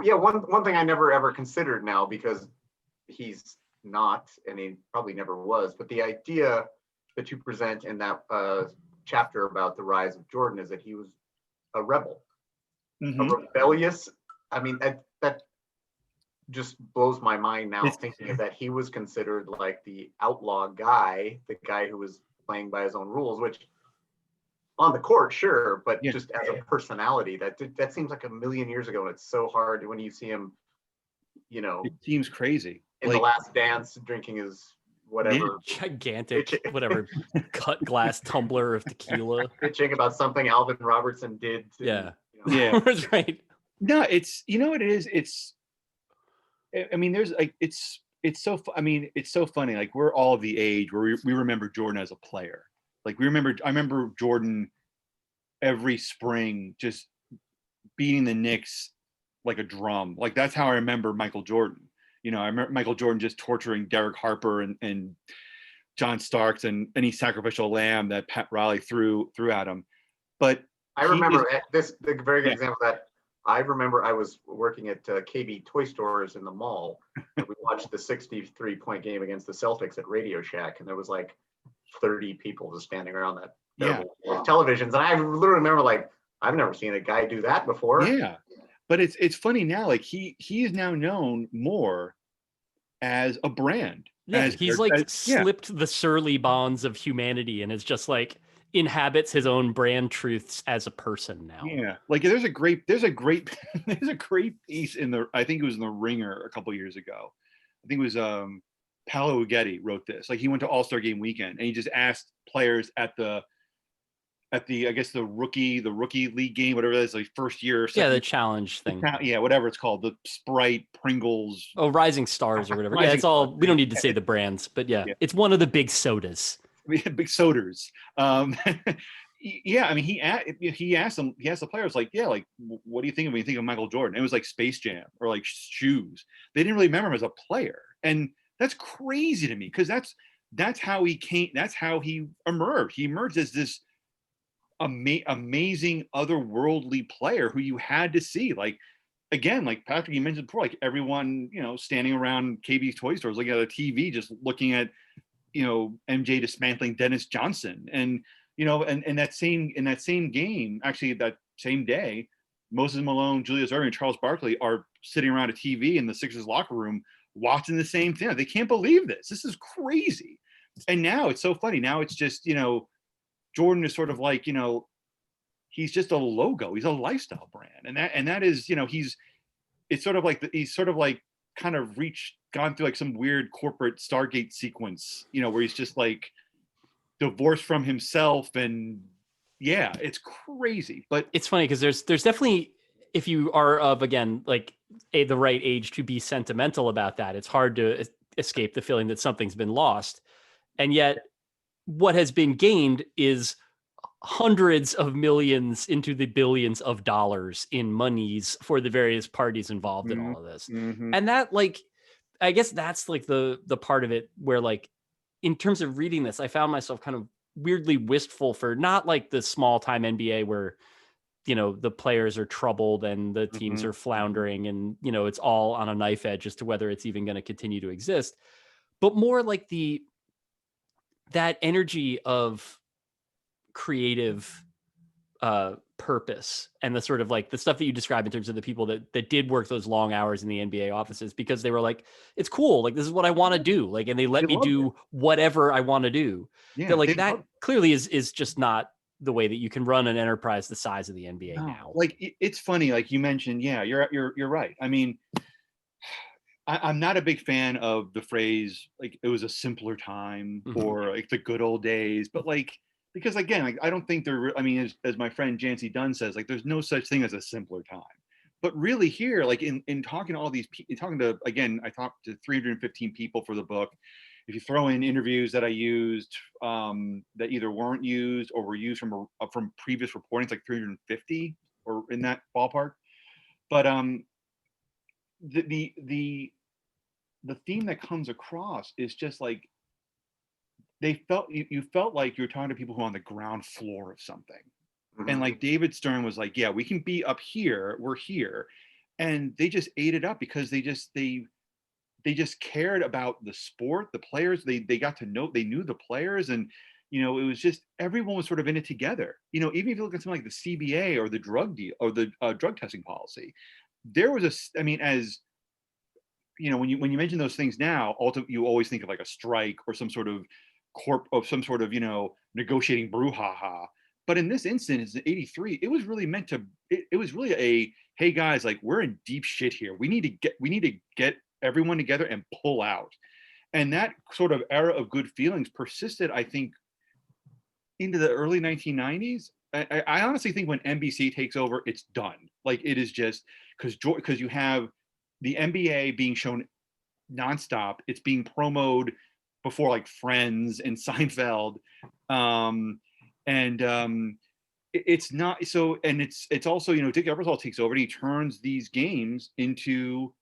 Yeah. One thing I never ever considered now, because he's not, and he probably never was, but the idea that you present in that chapter about the rise of Jordan is that he was a rebel, a rebellious. I mean, that just blows my mind now, thinking that he was considered like the outlaw guy, the guy who was playing by his own rules, which on the court, sure, but just as a personality, that seems like a million years ago, and it's so hard when you see him, it seems crazy. In The Last Dance, drinking his whatever gigantic whatever cut glass tumbler of tequila, bitching about something Alvin Robertson did. That's right. No, it's what it is. I mean, there's like it's so funny. Like we're all of the age where we remember Jordan as a player. Like I remember Jordan every spring just beating the Knicks like a drum. Like that's how I remember Michael Jordan. I remember Michael Jordan just torturing Derek Harper and John Starks and any sacrificial lamb that Pat Riley threw at him. But I remember the very good example of that. I remember I was working at KB Toy Stores in the mall, and we watched the 63-point game against the Celtics at Radio Shack, and there was like 30 people just standing around that televisions, and I literally remember like, I've never seen a guy do that before. Yeah, but it's funny now. Like he is now known more as a brand. Yeah, he's slipped the surly bonds of humanity and is just like inhabits his own brand truths as a person now. Yeah, like there's a great piece in I think it was in the Ringer a couple years ago. I think it was Paolo Uggetti wrote this. Like he went to All-Star Game weekend and he just asked players at the I guess the rookie league game, whatever that is, like first year or the challenge thing. Yeah, whatever it's called, the Sprite, Pringles. Oh, Rising Stars or whatever. It's all. We don't need to say the brands, but it's one of the big sodas. Big sodas. Yeah, I mean, he asked the players like, like, what do you think of when you think of Michael Jordan? It was like Space Jam or like Shoes. They didn't really remember him as a player, and that's crazy to me because that's how he came. That's how he emerged. He emerged as this amazing otherworldly player who you had to see. Like again, like Patrick, you mentioned before, like everyone standing around KB's toy stores looking at a TV, just looking at MJ dismantling Dennis Johnson, and and that same game, actually that same day, Moses Malone, Julius Erving, and Charles Barkley are sitting around a TV in the Sixers locker room watching the same thing. They can't believe this. This is crazy. And now it's so funny. Now it's just Jordan is sort of like, he's just a logo. He's a lifestyle brand, and that is, it's sort of like he's sort of like kind of gone through like some weird corporate Stargate sequence, where he's just like divorced from himself, and yeah, it's crazy. But it's funny because there's definitely, if you are of, again, like the right age to be sentimental about that, it's hard to escape the feeling that something's been lost. And yet what has been gained is hundreds of millions into the billions of dollars in monies for the various parties involved in all of this. And that, like, I guess that's like the part of it where, like, in terms of reading this, I found myself kind of weirdly wistful for not like the small time NBA where, the players are troubled and the teams are floundering and, it's all on a knife edge as to whether it's even going to continue to exist, but more like that energy of creative purpose and the sort of like the stuff that you describe in terms of the people that did work those long hours in the NBA offices because they were like, it's cool. Like, this is what I want to do. Like, and they let me do whatever I want to do. Yeah, that, like, that clearly is just not the way that you can run an enterprise the size of the NBA now. Like, it's funny, like you mentioned, yeah, you're right. I mean, I'm not a big fan of the phrase, like, it was a simpler time or like the good old days, but like, because again, like, I don't think I mean, as my friend Jancy Dunn says, like, there's no such thing as a simpler time. But really here, like in talking to all these people, again, I talked to 315 people for the book. If you throw in interviews that I used that either weren't used or were used from previous reportings, like 350 or in that ballpark. But the theme that comes across is just like you felt like you're talking to people who are on the ground floor of something. And like David Stern was like, yeah, we can be up here, we're here. And they just ate it up because they just cared about the sport, the players. They got to know, they knew the players, and it was just, everyone was sort of in it together. Even if you look at something like the CBA or the drug deal or the drug testing policy, there was I mean, as when you mention those things now, ultimately you always think of like a strike or some sort of negotiating brouhaha. But in this instance, in '83, it was really meant to. It was really a, hey guys, like, we're in deep shit here. We need to get everyone together and pull out. And that sort of era of good feelings persisted, I think, into the early 1990s. I honestly think when NBC takes over, it's done. Like, it is just because you have the NBA being shown nonstop. It's being promoted before like Friends and Seinfeld. It's not so, and it's also, Dick Ebersol takes over and he turns these games into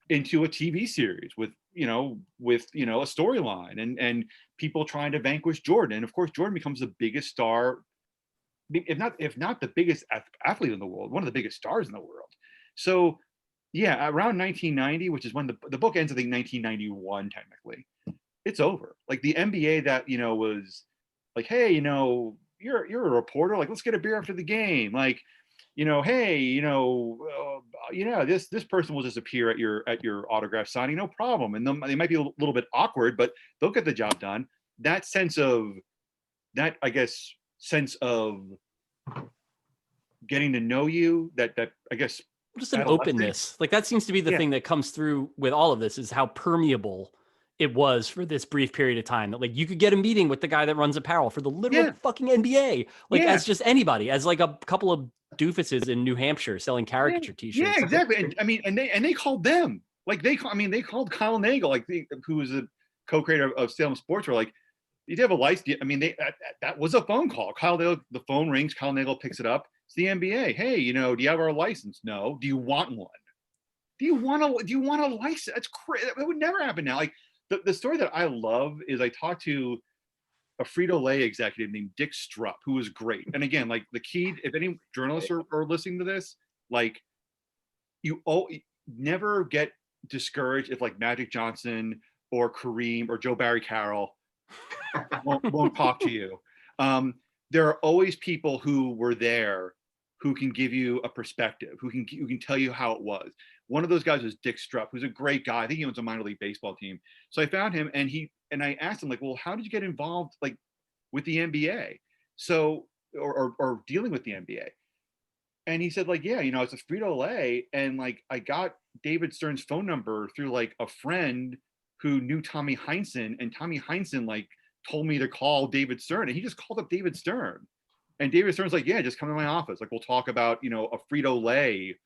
a TV series with a storyline and people trying to vanquish Jordan. And of course, Jordan becomes the biggest star, if not the biggest athlete in the world, one of the biggest stars in the world. So yeah, around 1990, which is when the book ends, I think 1991 technically, it's over. Like, the NBA that was like, hey, you're a reporter, like, let's get a beer after the game, like, hey, this person will just appear at your autograph signing, no problem. And they might be a little bit awkward, but they'll get the job done. That sense of getting to know you, that I guess just an openness, like, that seems to be the thing that comes through with all of this, is how permeable it was for this brief period of time, that like you could get a meeting with the guy that runs apparel for the literal fucking NBA, like as just anybody, as like a couple of doofuses in New Hampshire selling caricature t-shirts. Yeah, exactly. And I mean, and they called them, like, they called Kyle Nagel, like, who was a co-creator of Salem Sports, were like, you have a license. I mean, that was a phone call. The phone rings, Kyle Nagel picks it up. It's the NBA. Hey, do you have our license? No. Do you want one? Do you want a license? That's crazy. That would never happen now. Like, the story that I love is I talked to a Frito-Lay executive named Dick Strupp, who was great. And again, like, the key, if any journalists are listening to this, like, you never get discouraged if like Magic Johnson or Kareem or Joe Barry Carroll won't talk to you. There are always people who were there who can give you a perspective, who can tell you how it was. One of those guys was Dick Strupp, who's a great guy. I think he owns a minor league baseball team. So I found him, and I asked him, like, well, how did you get involved, like, with the NBA? So or dealing with the NBA. And he said, like, yeah, you know, it's a Frito-Lay, and like I got David Stern's phone number through like a friend who knew Tommy Heinsohn, and Tommy Heinsohn like told me to call David Stern, and he just called up David Stern. And David Stern's like, yeah, just come to my office. Like, we'll talk about, you know, a Frito-Lay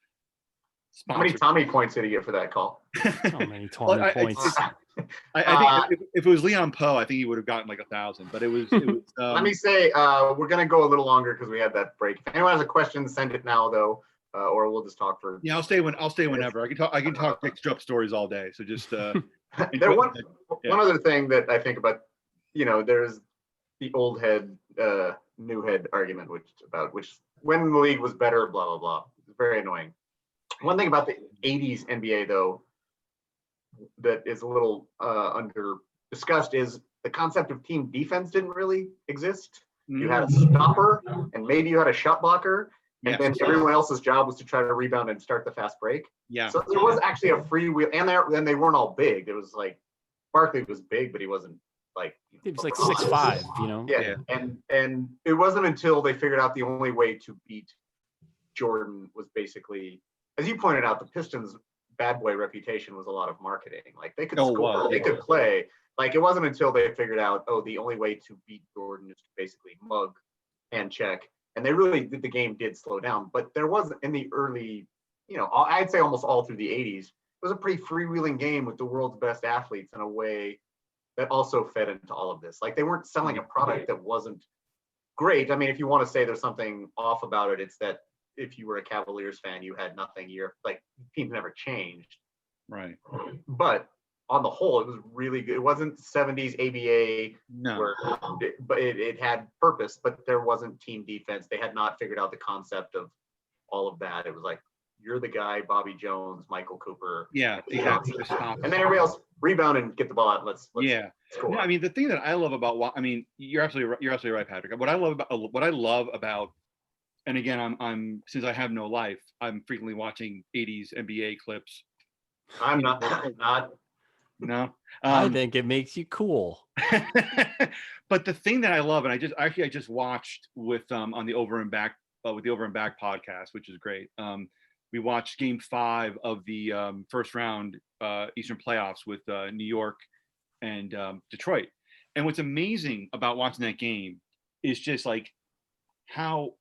sponsor. How many Tommy points did he get for that call? So many Tommy points. I think if it was Leon Poe, I think he would have gotten like 1,000. But it was. Let me say, we're gonna go a little longer because we had that break. If anyone has a question, send it now though, or we'll just talk for. Yeah, I'll stay whenever. I can talk Dick Strupp stories all day. So just. One other thing that I think about, you know, there's the old head, new head argument, which when the league was better, blah blah blah. It's very annoying. One thing about the 80s NBA though that is a little under discussed is the concept of team defense didn't really exist. You had a stopper and maybe you had a shot blocker, and then everyone else's job was to try to rebound and start the fast break. Yeah. So there was actually a free wheel, and then they weren't all big. It was like Barkley was big, but he wasn't like, he was like 6'5", you know. Yeah. And it wasn't until they figured out the only way to beat Jordan was basically, as you pointed out, the Pistons' bad boy reputation was a lot of marketing. Like they could score, they could play. Like it wasn't until they figured out, the only way to beat Jordan is to basically mug and check. And they really did, the game did slow down. But there was in the early, you know, I'd say almost all through the 80s, it was a pretty freewheeling game with the world's best athletes in a way that also fed into all of this. Like they weren't selling a product that wasn't great. I mean, if you want to say there's something off about it, it's that if you were a Cavaliers fan, you had nothing. You're like, teams never changed. Right. But on the whole, it was really good. It wasn't 70s ABA, but it had purpose, but there wasn't team defense. They had not figured out the concept of all of that. It was like, you're the guy, Bobby Jones, Michael Cooper. Yeah. Exactly. And then everybody else rebound and get the ball out. Let's score. No, I mean, the thing that I love about, I mean, you're absolutely right, Patrick. What I love about, and again, I'm since I have no life, I'm frequently watching 80s NBA clips. I'm not. No. I think it makes you cool. But the thing that I love, and I just watched with on the Over and Back with the Over and Back podcast, which is great. We watched Game 5 of the first round Eastern playoffs with New York and Detroit. And what's amazing about watching that game is just like how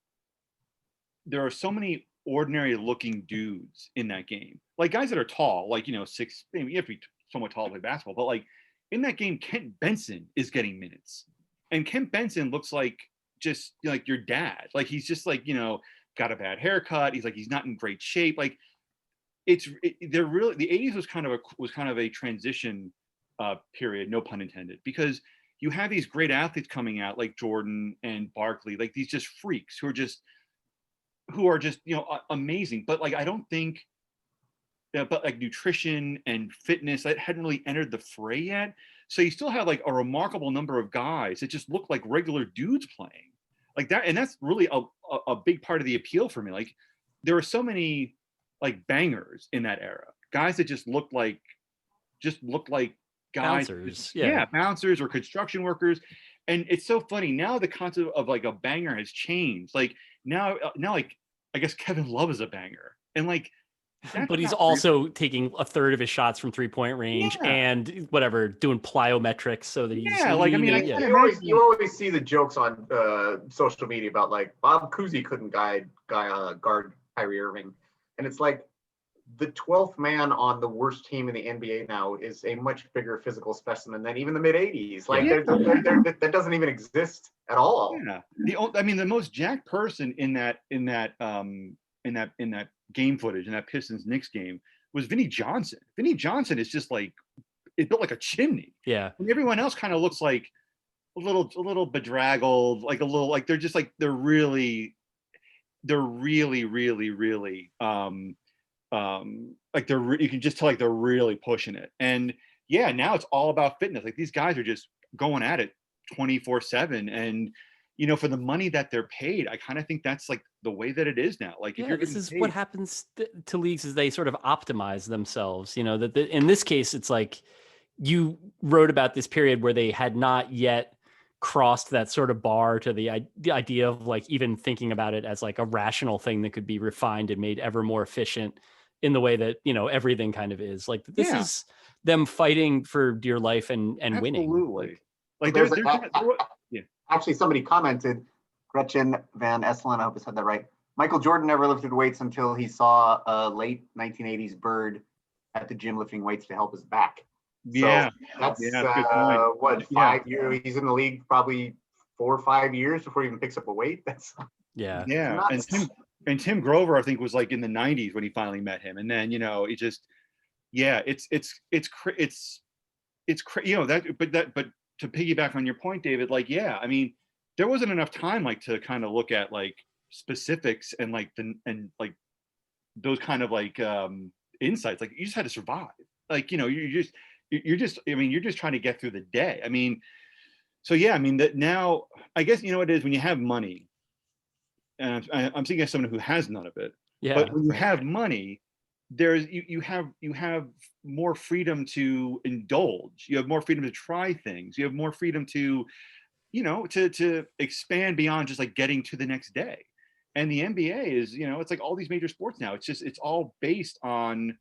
there are so many ordinary looking dudes in that game, like guys that are tall, like, you know, 6, maybe you have to be somewhat tall to play basketball, but like in that game, Kent Benson is getting minutes, and Kent Benson looks like just like your dad. Like he's just like, you know, got a bad haircut. He's like, he's not in great shape. Like they're really, the 80s was kind of a transition period, no pun intended, because you have these great athletes coming out like Jordan and Barkley, like these just freaks who are just, you know, amazing. But like, I don't think but like nutrition and fitness, that hadn't really entered the fray yet. So you still have like a remarkable number of guys that just look like regular dudes playing like that. And that's really a big part of the appeal for me. Like there were so many like bangers in that era, guys that just looked like guys, bouncers, bouncers or construction workers. And it's so funny now, the concept of like a banger has changed. Like now like I guess Kevin Love is a banger, and like, but he's also taking a third of his shots from 3-point range and whatever, doing plyometrics so that he's like, I mean, you always see the jokes on social media about like Bob Cousy couldn't guard Kyrie Irving, and it's like the 12th man on the worst team in the NBA now is a much bigger physical specimen than even the mid 80s. Like that doesn't even exist at all. Yeah. The most jacked person in that game footage in that Pistons Knicks game was Vinnie Johnson. Vinnie Johnson is just like, it built like a chimney. Yeah. And everyone else kind of looks like a little bedraggled, like a little, like they're just like, they're really like you can just tell like they're really pushing it. And yeah, now it's all about fitness. Like these guys are just going at it 24/7. And you know, for the money that they're paid, I kind of think that's like the way that it is now. Like, if you're this is what happens to leagues is they sort of optimize themselves. You know, that in this case, it's like you wrote about this period where they had not yet crossed that sort of bar to the idea of like even thinking about it as like a rational thing that could be refined and made ever more efficient in the way that, you know, everything kind of is. Like this is them fighting for dear life and winning. Absolutely. Like there's yeah. Actually, somebody commented, Gretchen Van Esselen, I hope I said that right. Michael Jordan never lifted weights until he saw a late 1980s Bird at the gym lifting weights to help his back. Yeah, so that's what 5 years. He's in the league probably 4 or 5 years before he even picks up a weight. That's and Tim Grover, I think, was like in the 90s when he finally met him, and then, you know, it just it's you know, but to piggyback on your point, David, like I mean, there wasn't enough time like to kind of look at like specifics and like like those kind of like insights. Like you just had to survive. Like, you know, you're just trying to get through the day. I mean, so I mean that now I guess, you know, it is when you have money, and I'm thinking of someone who has none of it. Yeah. But when you have money, there's you have more freedom to indulge. You have more freedom to try things. You have more freedom to, you know, to expand beyond just like getting to the next day. And the NBA is, you know, it's like all these major sports now. It's all based on,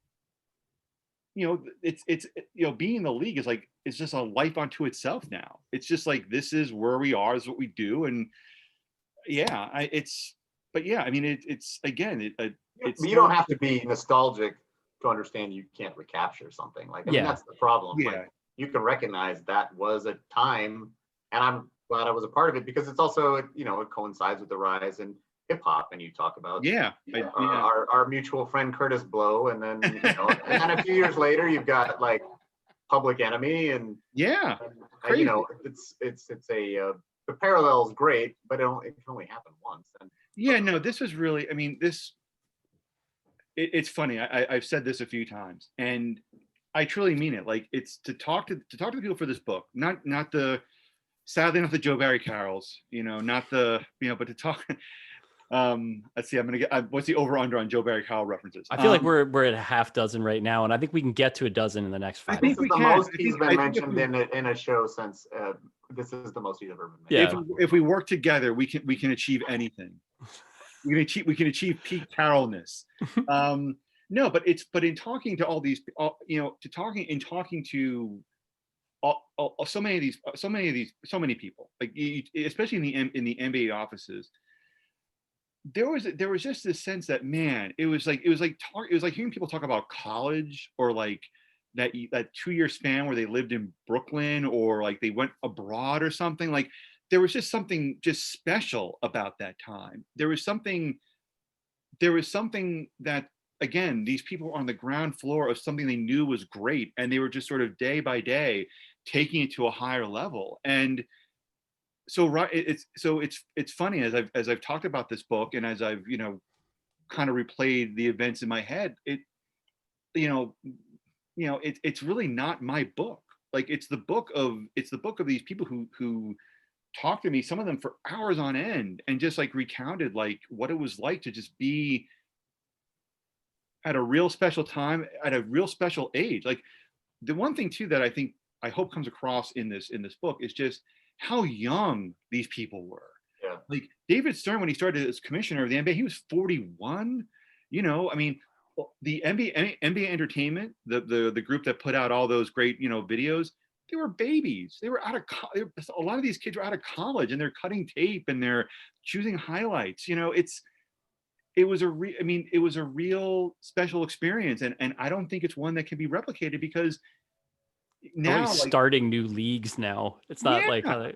you know, it's you know, being in the league is like, it's just a life unto itself now. It's just like, this is where we are, this is what we do. And I mean, it's again, you don't have to be nostalgic to understand you can't recapture something. Like, I mean, that's the problem. Yeah. Like, you can recognize that was a time, and I'm glad I was a part of it, because it's also, you know, it coincides with the rise in hip hop, and you talk about our mutual friend Curtis Blow, and then, you know, and then a few years later you've got like Public Enemy, and and you know, it's a the parallel is great, but it can only happen once. And no, this was really, I mean, it's funny. I've said this a few times, and I truly mean it. Like, it's to talk to the people for this book, not sadly not the Joe Barry Carols, you know, not the, you know, but to talk. Let's see. I'm gonna get. What's the over/under on Joe Barry Carroll references? I feel like we're at a half dozen right now, and I think we can get to a dozen in the next 5 minutes. This is the most he's been mentioned in a show since. This is the most he's ever been mentioned. Yeah. If we work together, we can achieve anything. We can achieve peak Carrollness. No, but in talking to all these, you know, talking to so many people, like especially in the NBA offices. There was just this sense that, man, it was like hearing people talk about college, or like that 2-year span where they lived in Brooklyn, or like they went abroad or something. Like, there was just something just special about that time. There was something that, again, these people were on the ground floor of something they knew was great, and they were just sort of day by day taking it to a higher level. And so it's funny, as I've talked about this book, and as I've, you know, kind of replayed the events in my head, it's really not my book. Like, it's the book of these people who talked to me, some of them for hours on end, and just like recounted like what it was like to just be at a real special time, at a real special age. Like, the one thing too that I hope comes across in this book is just how young these people were. Yeah. Like, David Stern, when he started as commissioner of the NBA, he was 41. You know, I mean, the NBA Entertainment, the group that put out all those great, you know, videos, they were babies. They were a lot of these kids were out of college, and they're cutting tape and they're choosing highlights. You know, it was a real special experience, and I don't think it's one that can be replicated, because now, like, starting new leagues now. It's not like how they,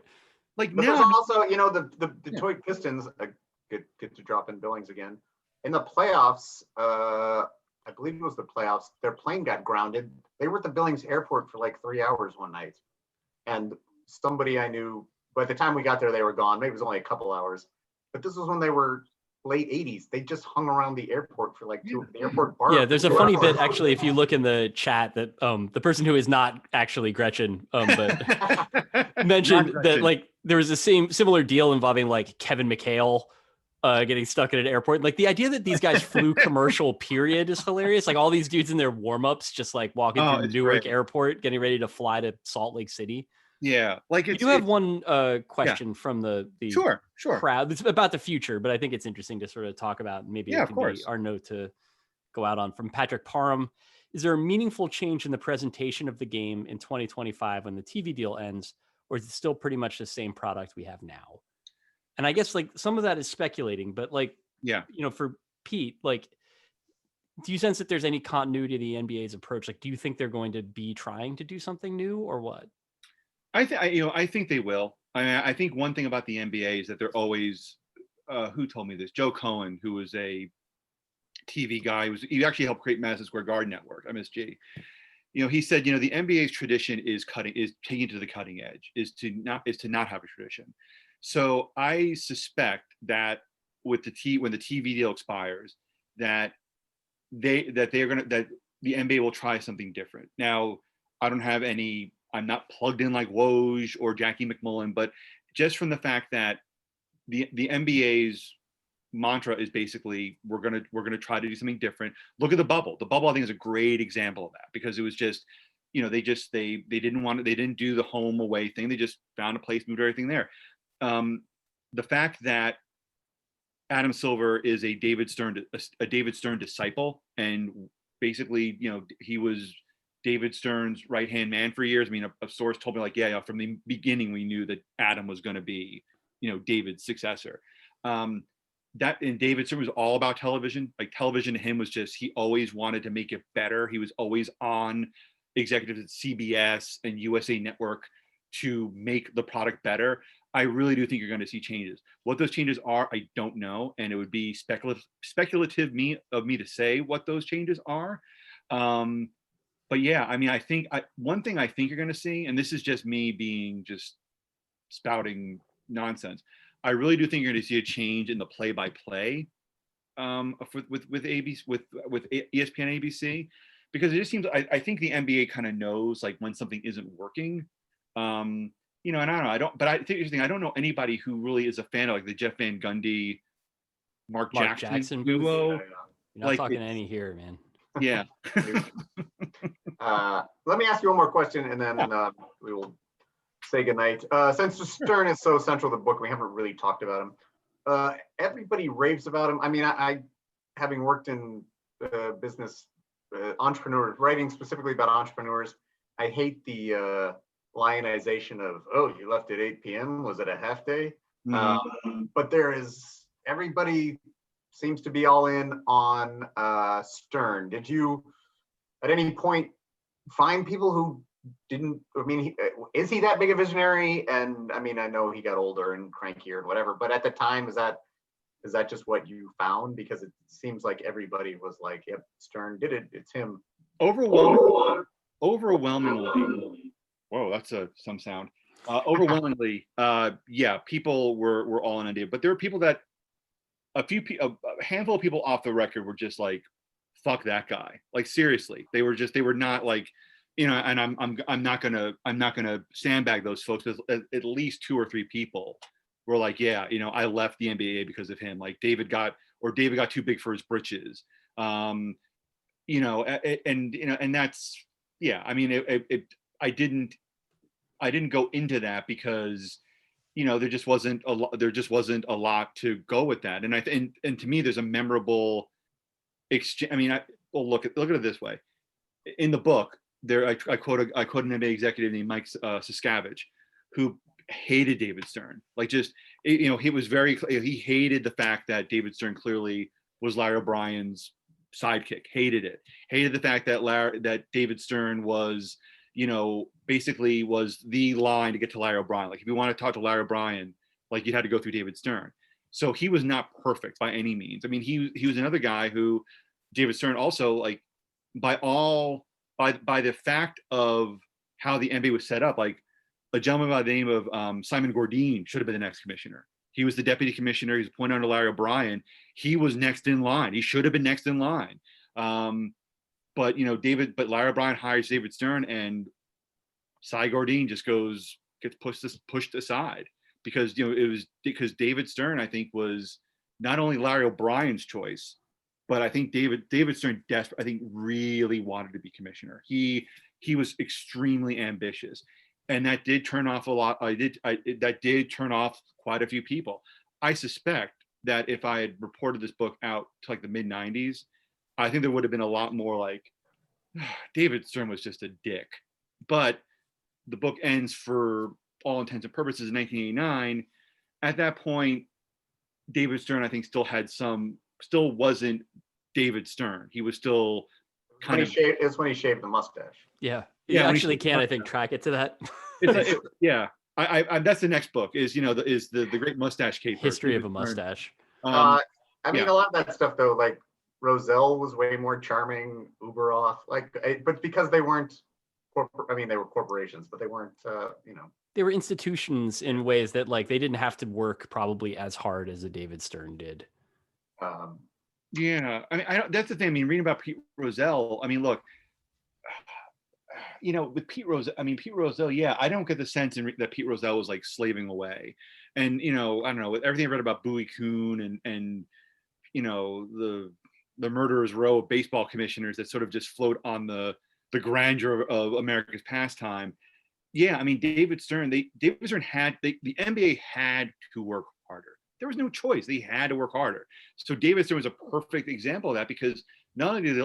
like, but now, there's also, you know, the Detroit Pistons, get to drop in Billings again, in the playoffs. I believe it was the playoffs. Their plane got grounded. They were at the Billings airport for like 3 hours one night, and somebody I knew, by the time we got there, they were gone. Maybe it was only a couple hours, but this was when they were late 80s. They just hung around the airport for like the airport bar. Yeah, there's a funny bit actually, if you look in the chat, that the person who is not actually Gretchen, but mentioned that like there was a similar deal involving like Kevin McHale getting stuck at an airport. Like, the idea that these guys flew commercial period is hilarious. Like, all these dudes in their warm-ups just like walking through Newark Airport getting ready to fly to Salt Lake City. Yeah, like You have one question from the sure crowd. It's about the future, but I think it's interesting to sort of talk about. Maybe it can be our note to go out on. From Patrick Parham, is there a meaningful change in the presentation of the game in 2025 when the TV deal ends, or is it still pretty much the same product we have now? And I guess like some of that is speculating, but like, for Pete, like, do you sense that there's any continuity to the NBA's approach? Like, do you think they're going to be trying to do something new or what? I think they will. I mean, I think one thing about the NBA is that they're always, who told me this? Joe Cohen, who was a TV guy, he actually helped create Madison Square Garden Network, MSG. He said, the NBA's tradition is taking to the cutting edge, is to not have a tradition. So I suspect that when the TV deal expires, that the NBA will try something different. Now, I'm not plugged in like Woj or Jackie McMullen, but just from the fact that the NBA's mantra is basically we're gonna try to do something different. Look at the bubble. The bubble, I think, is a great example of that, because it was just, they didn't do the home away thing. They just found a place, moved everything there. The fact that Adam Silver is a David Stern disciple, and basically, he was David Stern's right-hand man for years. I mean, a source told me like, from the beginning, we knew that Adam was going to be, David's successor. And David Stern was all about television. Like, television to him was just, he always wanted to make it better. He was always on executives at CBS and USA Network to make the product better. I really do think you're going to see changes. What those changes are, I don't know. And it would be speculative of me to say what those changes are. But yeah, I mean, one thing I think you're going to see, and this is just me being just spouting nonsense, I really do think you're going to see a change in the play-by-play with ABC, with ESPN ABC, because it just seems, I think the NBA kind of knows like when something isn't working. And I don't know, but I think interesting, I don't know anybody who really is a fan of like the Jeff Van Gundy, Mark Jackson duo. You're not talking to any here, man. Yeah. Let me ask you one more question, and then we will say goodnight. Since Stern is so central to the book, we haven't really talked about him. Everybody raves about him. I mean, I having worked in business, entrepreneurs, writing specifically about entrepreneurs, I hate the lionization of, oh, you left at 8 p.m. Was it a half day? Mm-hmm. But everybody seems to be all in on Stern. Did you at any point find people who didn't? I mean, is he that big a visionary? And I mean, I know he got older and crankier and whatever, but at the time, is that just what you found? Because it seems like everybody was like, yep, Stern did it. It's him. Overwhelmingly. Whoa, that's some sound. Overwhelmingly, yeah, people were all in on it, but there were people that a handful of people off the record were just like, fuck that guy. Like, seriously, they were not like, and I'm not gonna sandbag those folks. At least 2 or 3 people were like, yeah, I left the NBA because of him. Like David got too big for his britches. And that's, yeah, I mean, I didn't go into that because there just wasn't a lot to go with that. And to me, there's a memorable exchange. I mean, look at it this way. In the book, I quote an NBA executive named Mike Siskavage, who hated David Stern. Like, just, he was he hated the fact that David Stern clearly was Larry O'Brien's sidekick. Hated it. Hated the fact that David Stern was, basically was the line to get to Larry O'Brien. Like, if you want to talk to Larry O'Brien, like, you had to go through David Stern. So he was not perfect by any means. I mean, he was another guy who David Stern also, like, by the fact of how the NBA was set up, like, a gentleman by the name of Simon Gordine should have been the next commissioner. He was the deputy commissioner. He was appointed under Larry O'Brien. He was next in line. He should have been next in line. But Larry O'Brien hires David Stern, and Cy Gordine just gets pushed aside because it was because David Stern, I think, was not only Larry O'Brien's choice, but I think David Stern really wanted to be commissioner. He was extremely ambitious, and that did turn off a lot. That did turn off quite a few people. I suspect that if I had reported this book out to like the mid 90s, I think there would have been a lot more like, David Stern was just a dick. But the book ends for all intents and purposes in 1989. At that point, David Stern, I think, still wasn't David Stern. He was still it's when he shaved the mustache. Yeah. You actually can, I think, track it to that. Yeah. I that's the next book is the Great Mustache Caper. History of a Mustache. I mean, a lot of that stuff though, like Roselle was way more charming. Uberoff, but because they weren't they were corporations, but they weren't, They were institutions in ways that like they didn't have to work probably as hard as a David Stern did. Yeah, I mean, that's the thing. I mean, reading about Pete Roselle. I mean, look, with Pete Roselle. Yeah, I don't get the sense that Pete Roselle was like slaving away, and I don't know, with everything I read about Bowie Kuhn and the murderer's row of baseball commissioners that sort of just float on the grandeur of America's pastime. Yeah, I mean, David Stern had the NBA had to work harder. There was no choice. They had to work harder. So David Stern was a perfect example of that, because not only did he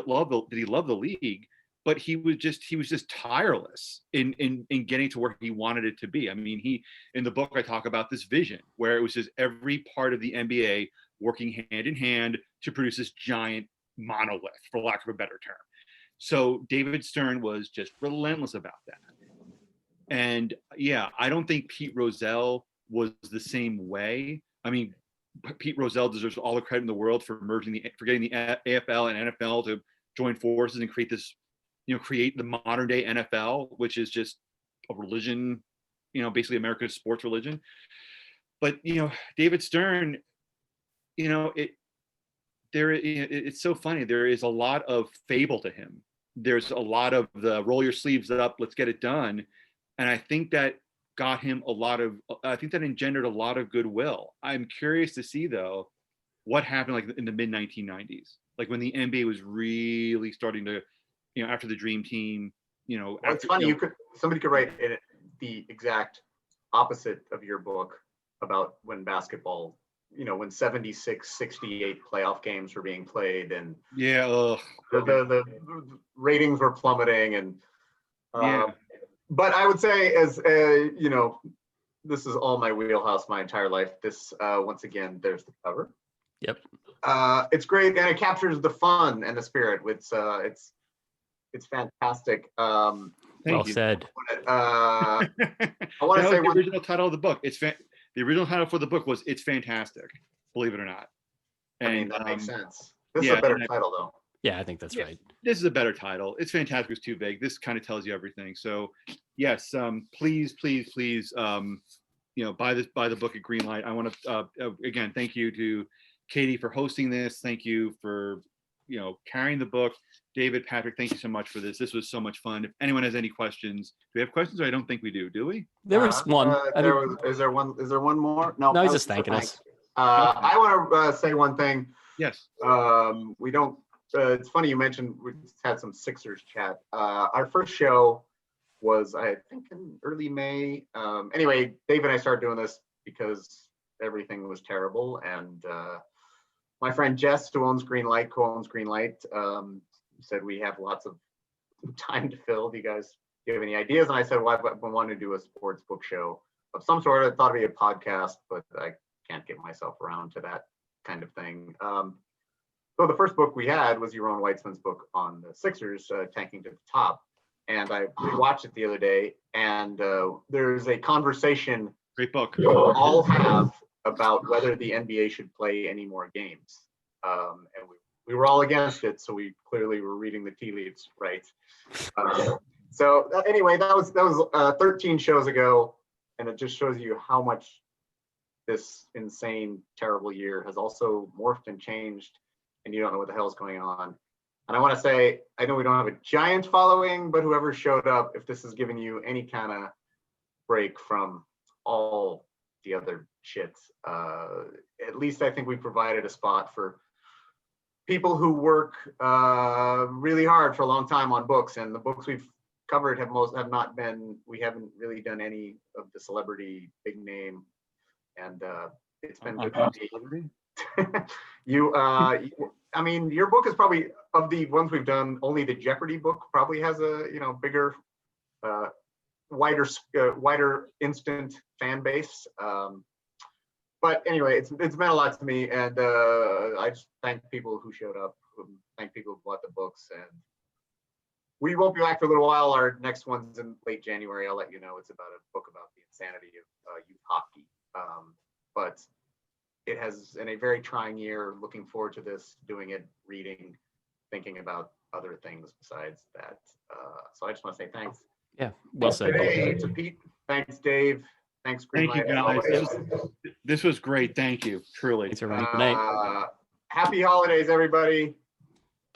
love the league, but he was just tireless in getting to where he wanted it to be. I mean, in the book I talk about this vision where it was just every part of the NBA working hand in hand to produce this giant monolith, for lack of a better term. So David Stern was just relentless about that. And yeah, I don't think Pete Roselle was the same way. I mean, Pete Roselle deserves all the credit in the world for getting the AFL and NFL to join forces and create this, create the modern day NFL, which is just a religion, basically America's sports religion. But David Stern, it's so funny. There is a lot of fable to him. There's a lot of the roll your sleeves up, let's get it done. And I think that engendered a lot of goodwill. I'm curious to see though, what happened like in the mid 1990s, like when the NBA was really starting to, after the Dream Team, it's funny, somebody could write the exact opposite of your book about when basketball, when 76-68 playoff games were being played, and the ratings were plummeting, and but I would say, as this is all my wheelhouse my entire life. This once again, there's the cover. Yep. It's great, and it captures the fun and the spirit. It's fantastic. Well said. I want to say the original title of the book. The original title for the book was "It's Fantastic," believe it or not. And, I mean, that makes sense. This is a better title, though. Yeah, I think that's right. This is a better title. "It's Fantastic" was too vague. This kind of tells you everything. So, yes, please, buy the book at Greenlight. I want to again thank you to Katie for hosting this. Thank you for carrying the book. David, Patrick, thank you so much for this. This was so much fun. If anyone has any questions, do we have questions? Or I don't think we do. Do we? There was one. Is there one more? No, he's just thanking us. I want to say one thing. Yes. We don't. It's funny you mentioned we just had some Sixers chat. Our first show was, I think, in early May. Anyway, Dave and I started doing this because everything was terrible, and my friend Jess, who co-owns Greenlight, said we have lots of time to fill. Do you guys have any ideas? And I said, well, I want to do a sports book show of some sort. I thought it'd be a podcast, but I can't get myself around to that kind of thing. So the first book we had was Yaron Weitzman's book on the Sixers, tanking to the top. And I watched it the other day, and there's a conversation great book we'll all have about whether the NBA should play any more games. And we were all against it, so we clearly were reading the tea leaves, right? So anyway, that was 13 shows ago, and it just shows you how much this insane, terrible year has also morphed and changed, and you don't know what the hell is going on. And I want to say, I know we don't have a giant following, but whoever showed up, if this is giving you any kind of break from all the other shit, at least I think we provided a spot for people who work really hard for a long time on books, and the books we've covered have not been, we haven't really done any of the celebrity big name, and it's been good to see. I mean, your book is probably, of the ones we've done, only the Jeopardy book probably has a, bigger, wider instant fan base. But anyway, it's meant a lot to me, and I just thank people who showed up, thank people who bought the books, and we won't be back for a little while. Our next one's in late January. I'll let you know. It's about a book about the insanity of youth hockey. But it has, in a very trying year, looking forward to this, doing it, reading, thinking about other things besides that. So I just want to say thanks. Yeah, well said. Thanks to Pete. Thanks, Dave. Thanks, Thank you, guys. This was great. Thank you, truly. Thanks, everybody. Good night. Happy holidays, everybody.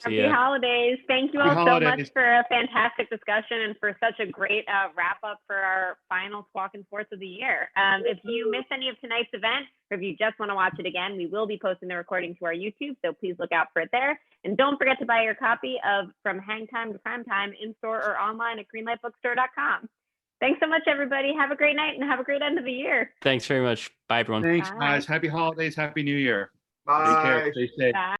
See Happy ya. holidays. Thank you all so much for a fantastic discussion and for such a great wrap up for our final Squawkin Sports of the year. If you missed any of tonight's event, or if you just want to watch it again, we will be posting the recording to our YouTube, so please look out for it there. And don't forget to buy your copy of From Hang Time to Prime Time in store or online at greenlightbookstore.com. Thanks so much, everybody. Have a great night and have a great end of the year. Thanks very much. Bye, everyone. Thanks, Bye. guys. Happy holidays. Happy New Year. Bye. Take care. Stay safe. Bye.